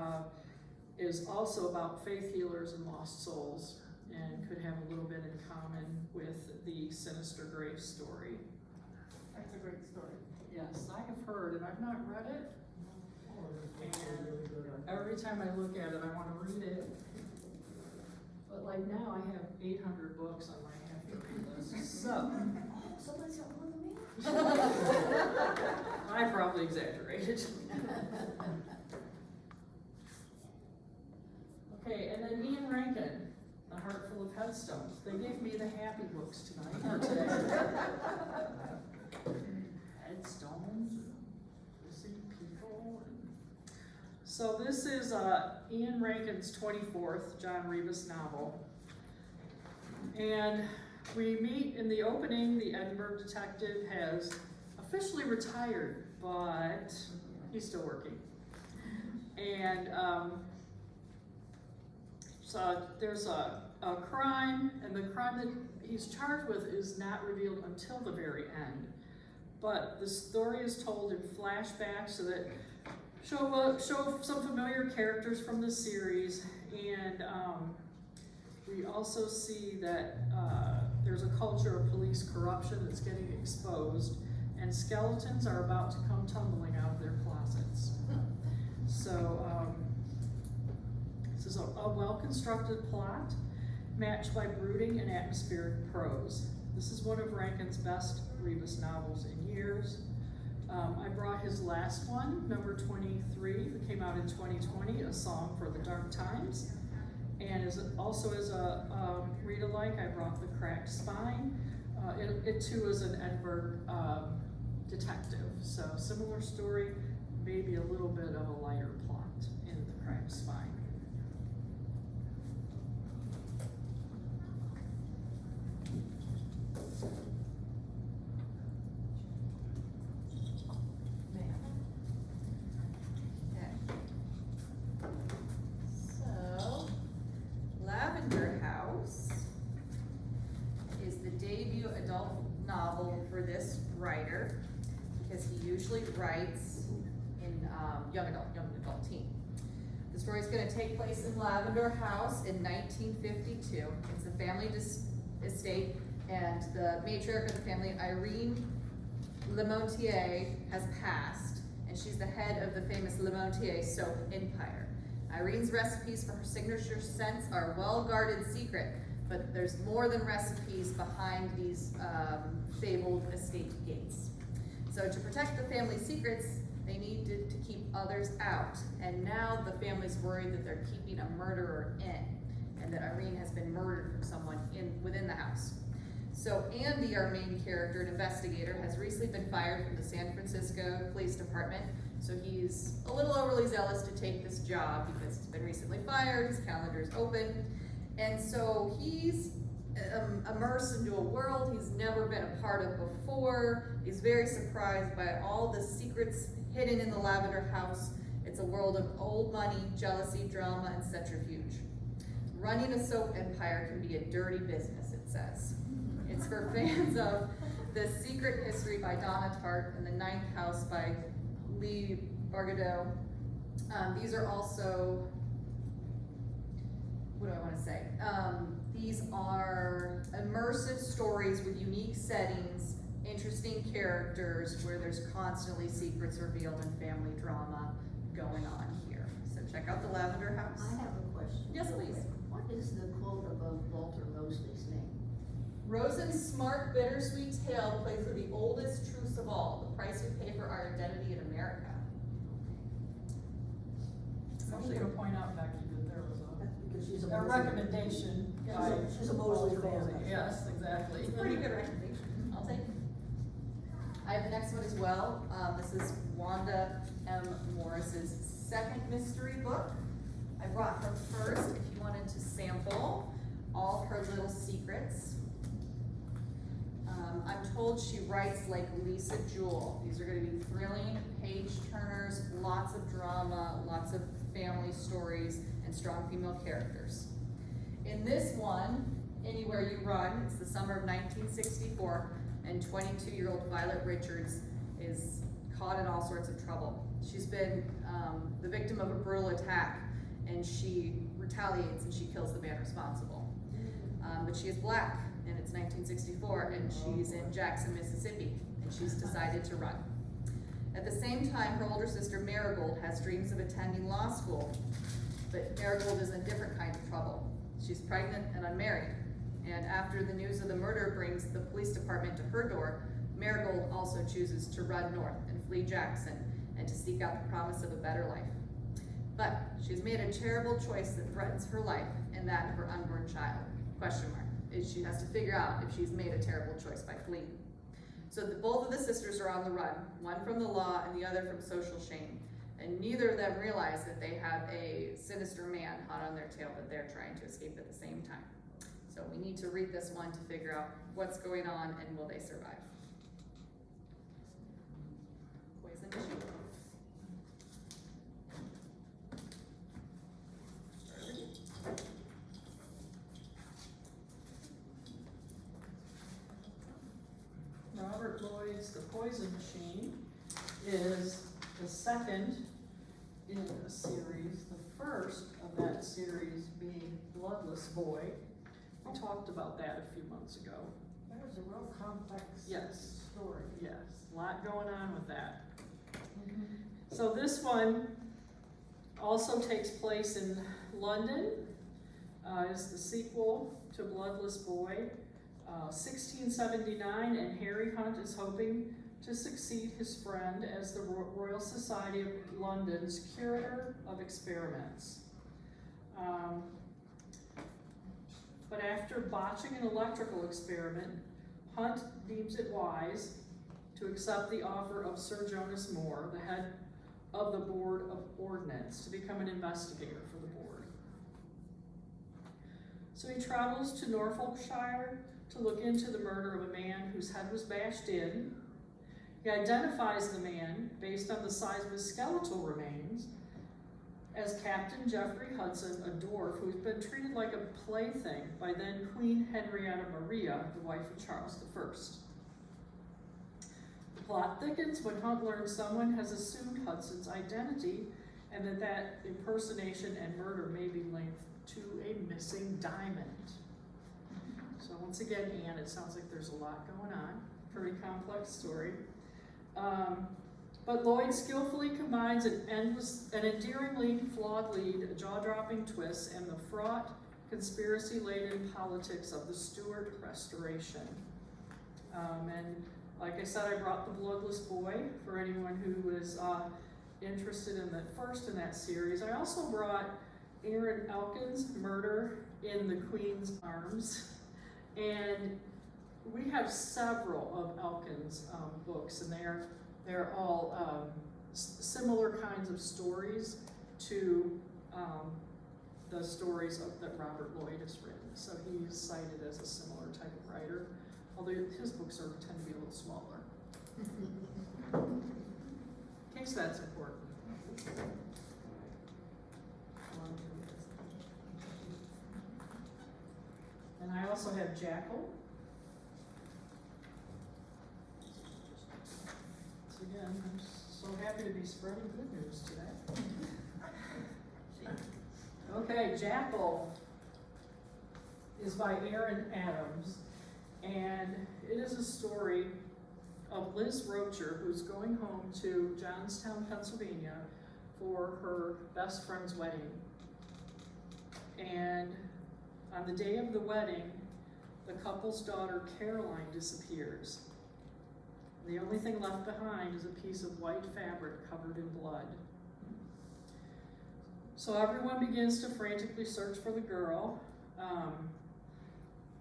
is also about faith healers and lost souls, and could have a little bit in common with the Sinister Grave story. That's a great story. Yes, I have heard, and I've not read it. And every time I look at it, I want to read it. But like now, I have 800 books on my have-to-read list. So Somebody's got more than me. I probably exaggerated. Okay, and then Ian Rankin, The Heart Full of Headstones. They gave me the happy books tonight, or today. Headstones, missing people. So this is Ian Rankin's 24th John Rebus novel. And we meet in the opening, the Edinburgh detective has officially retired, but he's still working. And so there's a crime, and the crime that he's charged with is not revealed until the very end. But the story is told in flashbacks so that show some familiar characters from the series, and we also see that there's a culture of police corruption that's getting exposed, and skeletons are about to come tumbling out of their closets. So this is a well-constructed plot, matched by brooding and atmospheric prose. This is one of Rankin's best Rebus novels in years. I brought his last one, number 23, that came out in 2020, A Song for the Dark Times. And also as a read-alike, I brought The Cracked Spine. It too is an Edinburgh detective, so similar story, maybe a little bit of a lighter plot in The Cracked Spine. So, Lavender House is the debut adult novel for this writer, because he usually writes in young adult teen. The story is going to take place in Lavender House in 1952. It's a family estate, and the matriarch of the family, Irene Lemontier, has passed, and she's the head of the famous Lemontier soap empire. Irene's recipes for her signature scents are a well-guarded secret, but there's more than recipes behind these fabled estate gates. So to protect the family secrets, they needed to keep others out, and now the family's worried that they're keeping a murderer in, and that Irene has been murdered from someone within the house. So Andy, our main character, an investigator, has recently been fired from the San Francisco Police Department, so he's a little overly zealous to take this job because he's been recently fired, his calendar's open, and so he's immersed into a world he's never been a part of before. He's very surprised by all the secrets hidden in the Lavender House. It's a world of old money, jealousy, drama, and centrifuge. Running a soap empire can be a dirty business, it says. It's for fans of The Secret History by Donna Tartt and The Ninth House by Lee Bargado. These are also, what do I want to say? These are immersive stories with unique settings, interesting characters, where there's constantly secrets revealed and family drama going on here. So check out The Lavender House. I have a question. Yes, please. What is the quote above Walter Mosley's name? Rosen's smart, bittersweet tale plays with the oldest truths of all, the price we pay for our identity in America. I was gonna point out, Becky, that there was That's because she's a a Mosley. recommendation by. She's a Mosley fan. Yes, exactly. It's a pretty good recommendation, I'll take it. I have the next one as well. This is Wanda M. Morris's second mystery book. I brought her first if you wanted to sample all her little secrets. I'm told she writes like Lisa Jewell. These are going to be thrilling page turners, lots of drama, lots of family stories, and strong female characters. In this one, Anywhere You Run, it's the summer of 1964, and 22-year-old Violet Richards is caught in all sorts of trouble. She's been the victim of a brutal attack, and she retaliates and she kills the man responsible. But she is black, and it's 1964, and she's in Jackson, Mississippi, and she's decided to run. At the same time, her older sister Marigold has dreams of attending law school, but Marigold is in a different kind of trouble. She's pregnant and unmarried, and after the news of the murder brings the police department to her door, Marigold also chooses to run north and flee Jackson and to seek out the promise of a better life. But she's made a terrible choice that threatens her life and that of her unborn child. Question mark. She has to figure out if she's made a terrible choice by fleeing. So both of the sisters are on the run, one from the law and the other from social shame. And neither of them realize that they have a sinister man hot on their tail that they're trying to escape at the same time. So we need to read this one to figure out what's going on and will they survive. Poison issue. 6, The Poison Machine, is the second in a series, the first of that series being Bloodless Boy. We talked about that a few months ago. That was a real complex Yes. story. Yes, a lot going on with that. So this one also takes place in London, is the sequel to Bloodless Boy. 1679, and Harry Hunt is hoping to succeed his friend as the Royal Society of London's curator of experiments. But after botching an electrical experiment, Hunt deems it wise to accept the offer of Sir Jonas Moore, the head of the Board of Ordnance, to become an investigator for the board. So he travels to Norfolkshire to look into the murder of a man whose head was bashed in. He identifies the man based on the size of his skeletal remains as Captain Geoffrey Hudson, a dwarf who's been treated like a plaything by then Queen Henrietta Maria, the wife of Charles I. The plot thickens when Hunt learns someone has assumed Hudson's identity and that impersonation and murder may be linked to a missing diamond. So once again, Anne, it sounds like there's a lot going on. Pretty complex story. But Lloyd skillfully combines an endearingly flawed lead, a jaw-dropping twist, and the fraught, conspiracy-laden politics of the Stuart Restoration. And like I said, I brought The Bloodless Boy for anyone who is interested in the first in that series. I also brought Aaron Elkin's Murder in the Queen's Arms. And we have several of Elkin's books, and they're all similar kinds of stories to the stories that Robert Lloyd has written. So he's cited as a similar type of writer, although his books tend to be a little smaller. In case that's important. And I also have Jackal. So again, I'm so happy to be spreading good news today. Okay, Jackal is by Aaron Adams, and it is a story of Liz Rocher, who's going home to Johnstown, Pennsylvania for her best friend's wedding. And on the day of the wedding, the couple's daughter, Caroline, disappears. The only thing left behind is a piece of white fabric covered in blood. So everyone begins to frantically search for the girl.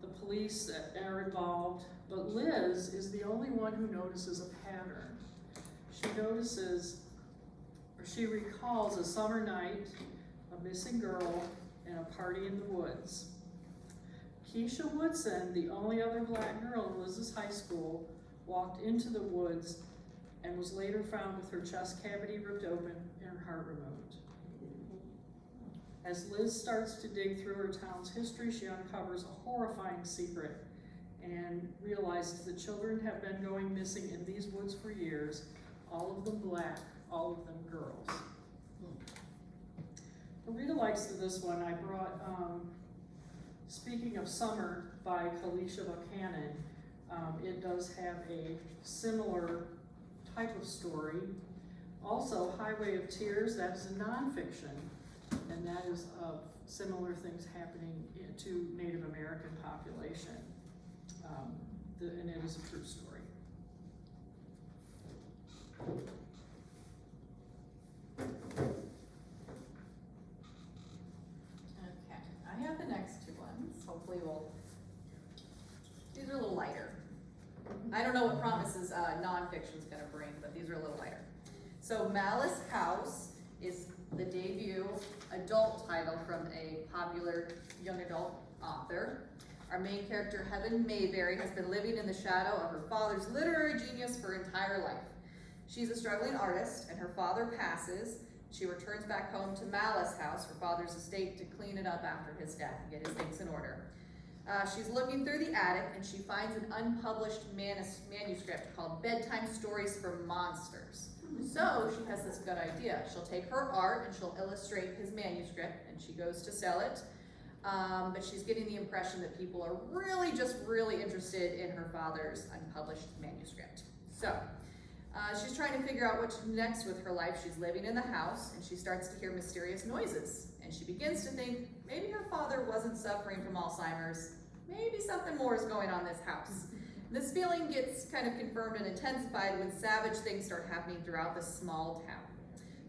The police are involved, but Liz is the only one who notices a pattern. She recalls a summer night, a missing girl, and a party in the woods. Keisha Woodson, the only other black girl in Liz's high school, walked into the woods and was later found with her chest cavity ripped open and her heart removed. As Liz starts to dig through her town's history, she uncovers a horrifying secret and realizes that children have been going missing in these woods for years, all of them black, all of them girls. For read-alikes to this one, I brought Speaking of Summer by Kalisha Buchanan. It does have a similar type of story. Also, Highway of Tears, that is a nonfiction, and that is of similar things happening to Native American population. And it is a true story. Okay, I have the next two ones. Hopefully these are a little lighter. I don't know what promises nonfiction's gonna bring, but these are a little lighter. So Malice House is the debut adult title from a popular young adult author. Our main character, Heaven Mayberry, has been living in the shadow of her father's literary genius for her entire life. She's a struggling artist, and her father passes. She returns back home to Malice House, her father's estate, to clean it up after his death and get his things in order. She's looking through the attic and she finds an unpublished manuscript called Bedtime Stories for Monsters. So she has this good idea. She'll take her art and she'll illustrate his manuscript, and she goes to sell it. But she's getting the impression that people are really interested in her father's unpublished manuscript. So she's trying to figure out what's next with her life. She's living in the house and she starts to hear mysterious noises. And she begins to think maybe her father wasn't suffering from Alzheimer's. Maybe something more is going on in this house. This feeling gets kind of confirmed and intensified when savage things start happening throughout this small town.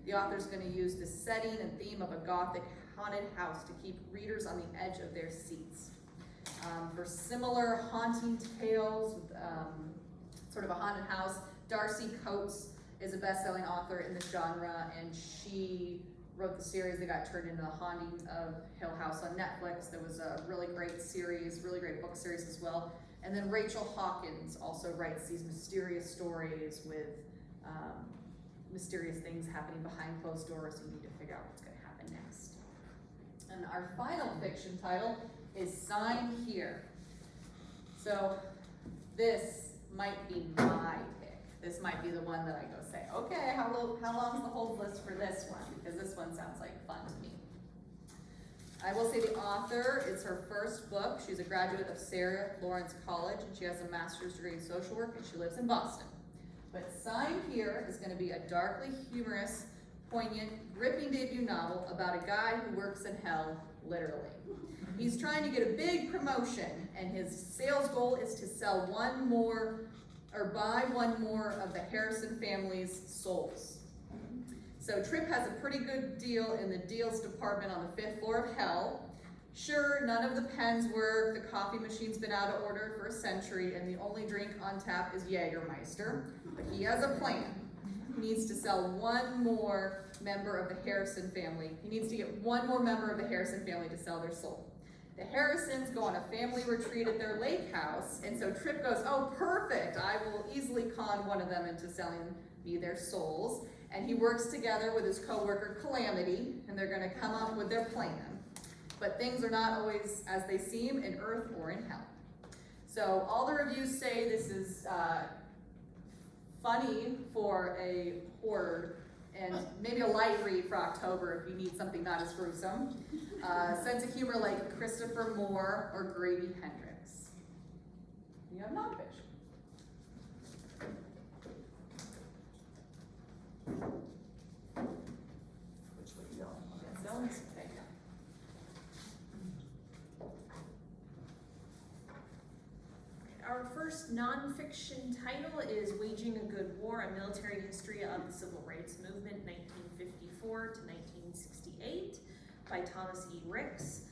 The author's going to use the setting and theme of a gothic haunted house to keep readers on the edge of their seats. For similar haunting tales, sort of a haunted house, Darcy Coates is a best-selling author in this genre, and she wrote the series that got turned into The Haunting of Hill House on Netflix. There was a really great series, really great book series as well. And then Rachel Hawkins also writes these mysterious stories with mysterious things happening behind closed doors. You need to figure out what's going to happen next. And our final fiction title is Sign Here. So this might be my pick. This might be the one that I go say, okay, how long's the hold list for this one? Because this one sounds like fun to me. I will say the author, it's her first book. She's a graduate of Sarah Lawrence College, and she has a master's degree in social work, and she lives in Boston. But Sign Here is going to be a darkly humorous, poignant, gripping debut novel about a guy who works in hell, literally. He's trying to get a big promotion, and his sales goal is to sell one more, or buy one more of the Harrison family's souls. So Tripp has a pretty good deal in the deals department on the 5th floor of hell. Sure, none of the pens work, the coffee machine's been out of order for a century, and the only drink on tap is Jägermeister, but he has a plan. He needs to sell one more member of the Harrison family. He needs to get one more member of the Harrison family to sell their soul. The Harrisons go on a family retreat at their lake house, and so Tripp goes, oh, perfect, I will easily con one of them into selling me their souls. And he works together with his co-worker Calamity, and they're gonna come up with their plan. But things are not always as they seem in Earth or in hell. So all the reviews say this is funny for a horror, and maybe a light read for October if you need something not as gruesome. Sense of humor like Christopher Moore or Grady Hendrix. You have nonfiction. Which way you going? Yes, Dylan's okay. Our first nonfiction title is Waging a Good War, A Military History of the Civil Rights Movement, 1954 to 1968, by Thomas E. Ricks.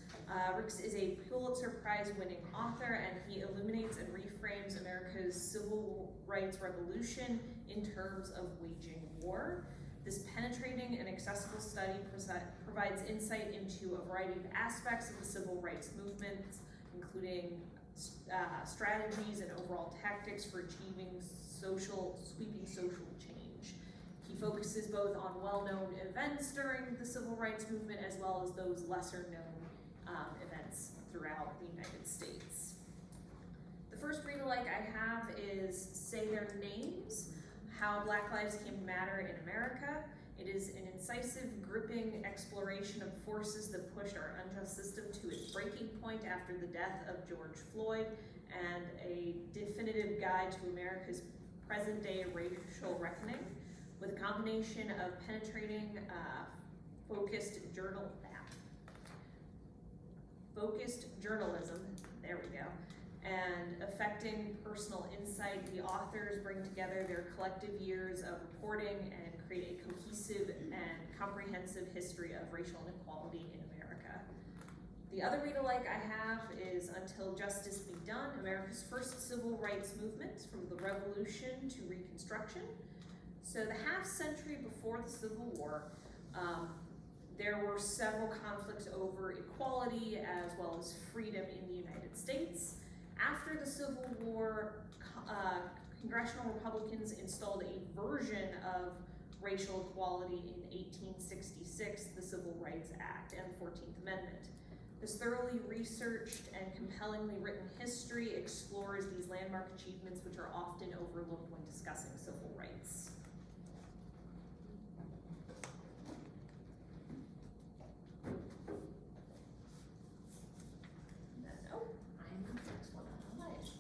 Ricks is a Pulitzer Prize-winning author, and he illuminates and reframes America's civil rights revolution in terms of waging war. This penetrating and accessible study provides insight into a variety of aspects of the civil rights movement, including strategies and overall tactics for achieving sweeping social change. He focuses both on well-known events during the civil rights movement as well as those lesser-known events throughout the United States. The first read-alike I have is Say Their Names, How Black Lives Came to Matter in America. It is an incisive, gripping exploration of forces that pushed our unjust system to its breaking point after the death of George Floyd, and a definitive guide to America's present-day racial reckoning, with a combination of penetrating, focused journalism, there we go, and affecting personal insight. The authors bring together their collective years of reporting and create a cohesive and comprehensive history of racial inequality in America. The other read-alike I have is Until Justice Be Done, America's First Civil Rights Movement, from the Revolution to Reconstruction. So the half century before the Civil War, there were several conflicts over equality as well as freedom in the United States. After the Civil War, congressional Republicans installed a version of racial equality in 1866, the Civil Rights Act and the 14th Amendment. This thoroughly researched and compellingly written history explores these landmark achievements which are often overlooked when discussing civil rights. I'm the next one on the list.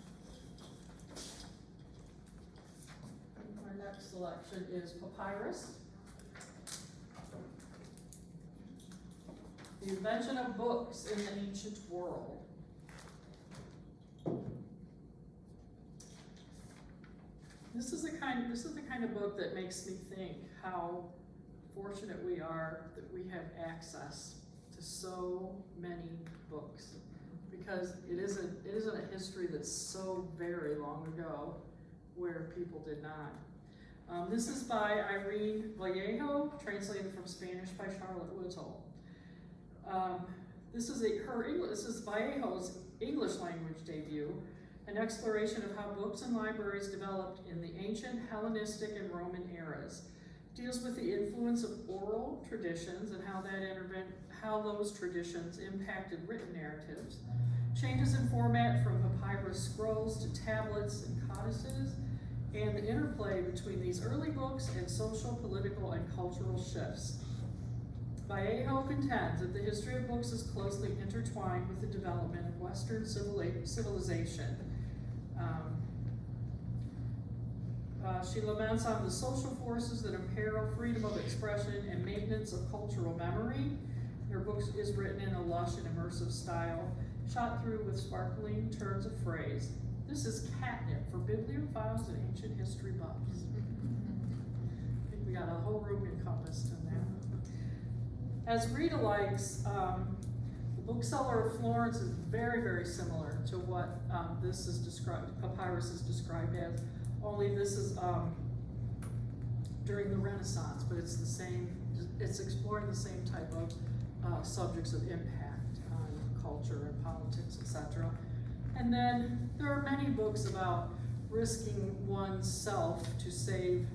Our next selection is Papyrus. The invention of books in the ancient world. This is the kind of book that makes me think how fortunate we are that we have access to so many books, because it isn't a history that's so very long ago where people did not. This is by Irene Vallejo, translated from Spanish by Charlotte Whittle. This is Vallejo's English language debut, an exploration of how books and libraries developed in the ancient Hellenistic and Roman eras. Deals with the influence of oral traditions and how those traditions impacted written narratives. Changes in format from papyrus scrolls to tablets and codices, and the interplay between these early books and social, political, and cultural shifts. Vallejo contends that the history of books is closely intertwined with the development of Western civilization. She laments on the social forces that imperil freedom of expression and maintenance of cultural memory. Her book is written in a lush and immersive style, shot through with sparkling turns of phrase. This is catnip for bibliophiles and ancient history buffs. I think we got a whole room encompassed in there. As Rita likes, the bookseller of Florence is very, very similar to what this is described, Papyrus is described as, only this is during the Renaissance, but it's the same, it's exploring the same type of subjects of impact on culture and politics, etc. And then there are many books about risking oneself to save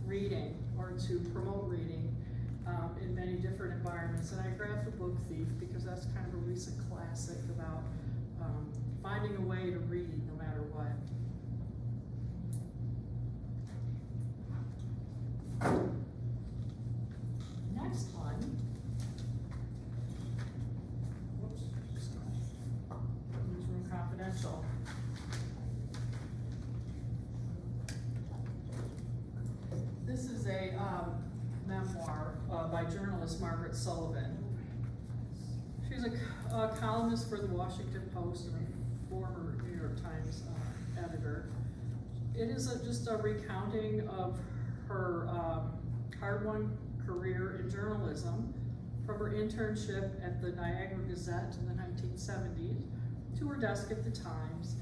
reading or to promote reading in many different environments. And I grabbed The Book Thief because that's kind of a recent classic about finding a way to read no matter what. Next one. Whoops. Newsroom Confidential. This is a memoir by journalist Margaret Sullivan. She's a columnist for the Washington Post and a former New York Times editor. It is just a recounting of her hard-won career in journalism, from her internship at the Niagara Gazette in the 1970s to her desk at the Times.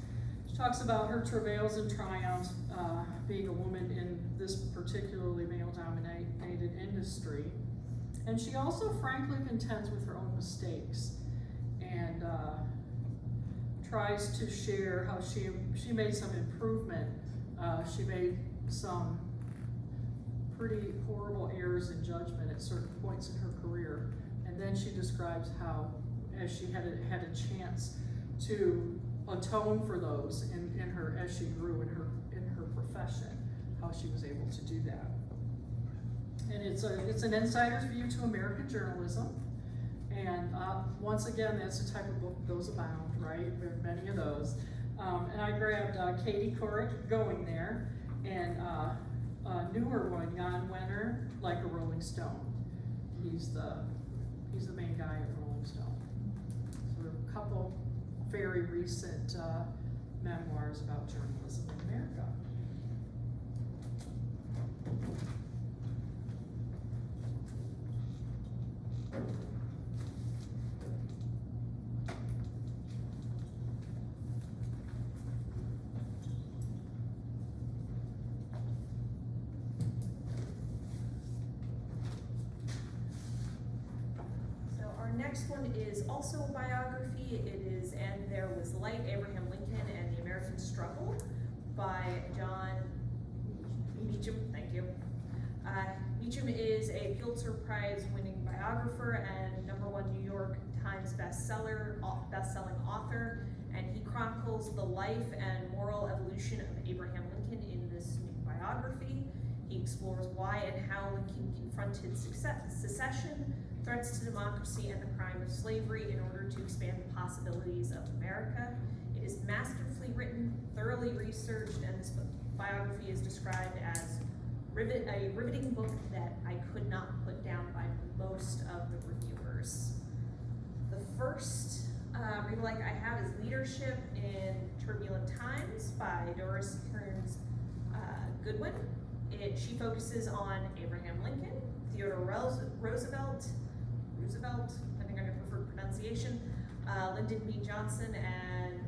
She talks about her travails and triumphs being a woman in this particularly male-dominated industry. And she also frankly contends with her own mistakes and tries to share how she made some improvement. She made some pretty horrible errors in judgment at certain points in her career. And then she describes how, as she had a chance to atone for those in her, as she grew in her profession, how she was able to do that. And it's an insider's view to American journalism. And once again, that's the type of book those abound, right? There are many of those. And I grabbed Katie Couric, Going There, and a newer one, Jan Wenner, Like a Rolling Stone. He's the main guy at Rolling Stone. So there are a couple very recent memoirs about journalism in America. Next one is also a biography. It is And There Was Light, Abraham Lincoln and the American Struggle by John Meacham. Thank you. Meacham is a Pulitzer Prize winning biographer and #1 New York Times bestseller. best-selling author, and he chronicles the life and moral evolution of Abraham Lincoln in this new biography. He explores why and how Lincoln confronted secession, threats to democracy, and the crime of slavery in order to expand the possibilities of America. It is masterfully written, thoroughly researched, and this biography is described as a riveting book that I could not put down by most of the reviewers. The first read-alike I have is Leadership in Turbulent Times by Doris Kearns Goodwin. She focuses on Abraham Lincoln, Theodore Roosevelt, I think I prefer pronunciation, Lyndon B. Johnson, and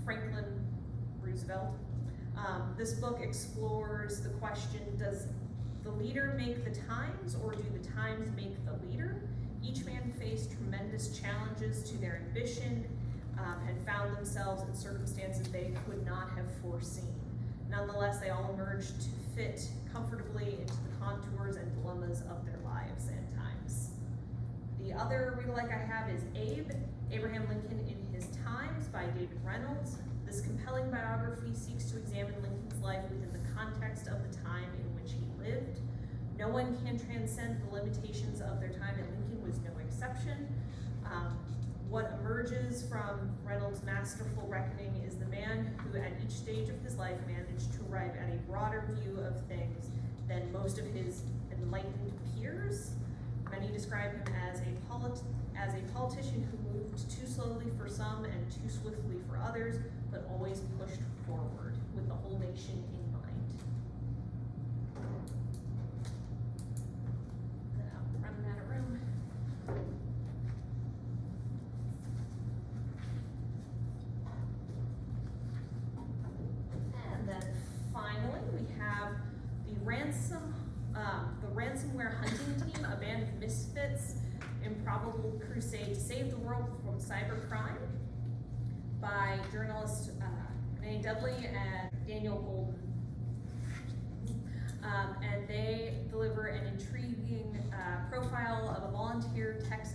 Franklin Roosevelt. This book explores the question, does the leader make the times, or do the times make the leader? Each man faced tremendous challenges to their ambition and found themselves in circumstances they could not have foreseen. Nonetheless, they all emerged to fit comfortably into the contours and dilemmas of their lives and times. The other read-alike I have is Abraham Lincoln in His Times by David Reynolds. This compelling biography seeks to examine Lincoln's life within the context of the time in which he lived. No one can transcend the limitations of their time, and Lincoln was no exception. What emerges from Reynolds' masterful reckoning is the man who at each stage of his life managed to arrive at a broader view of things than most of his enlightened peers. Many describe him as a politician who moved too slowly for some and too swiftly for others, but always pushed forward with the whole nation in mind. Then I'm running out of room. And then finally, we have the ransomware hunting team, a band of misfits, improbable crusade to save the world from cybercrime, by journalists Renee Dudley and Daniel Golden. And they deliver an intriguing profile of a volunteer tech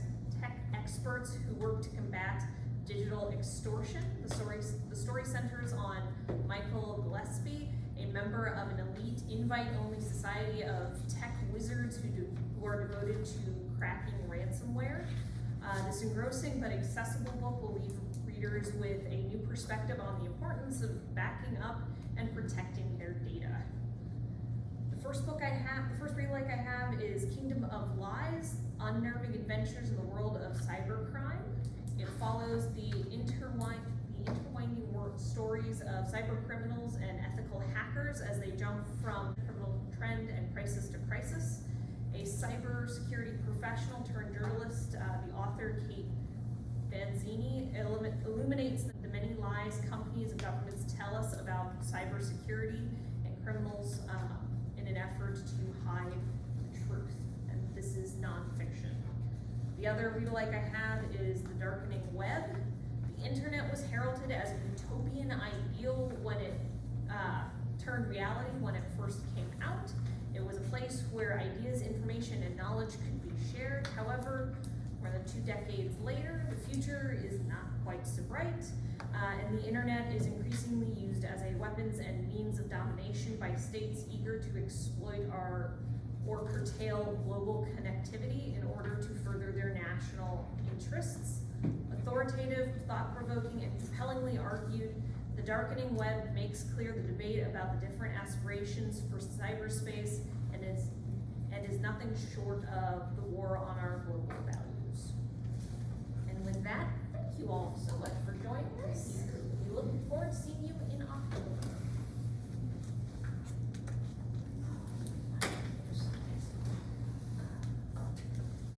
experts who work to combat digital extortion. The story centers on Michael Gillespie, a member of an elite invite-only society of tech wizards who are devoted to cracking ransomware. This engrossing but accessible book will leave readers with a new perspective on the importance of backing up and protecting their data. The first read-alike I have is Kingdom of Lies, Unnerving Adventures in the World of Cybercrime. It follows the intertwining stories of cybercriminals and ethical hackers as they jump from criminal trend and crisis to crisis. A cybersecurity professional turned journalist, the author Kate Banzini illuminates the many lies companies and governments tell us about cybersecurity and criminals in an effort to hide the truth. And this is nonfiction. The other read-alike I have is The Darkening Web. The internet was heralded as a utopian ideal when it turned reality when it first came out. It was a place where ideas, information, and knowledge could be shared. However, more than 2 decades later, the future is not quite so bright, and the internet is increasingly used as a weapons and means of domination by states eager to exploit or curtail global connectivity in order to further their national interests. Authoritative, thought-provoking, and compellingly argued, The Darkening Web makes clear the debate about the different aspirations for cyberspace and is nothing short of the war on our global values. And with that, thank you all so much for joining us. We look forward to seeing you in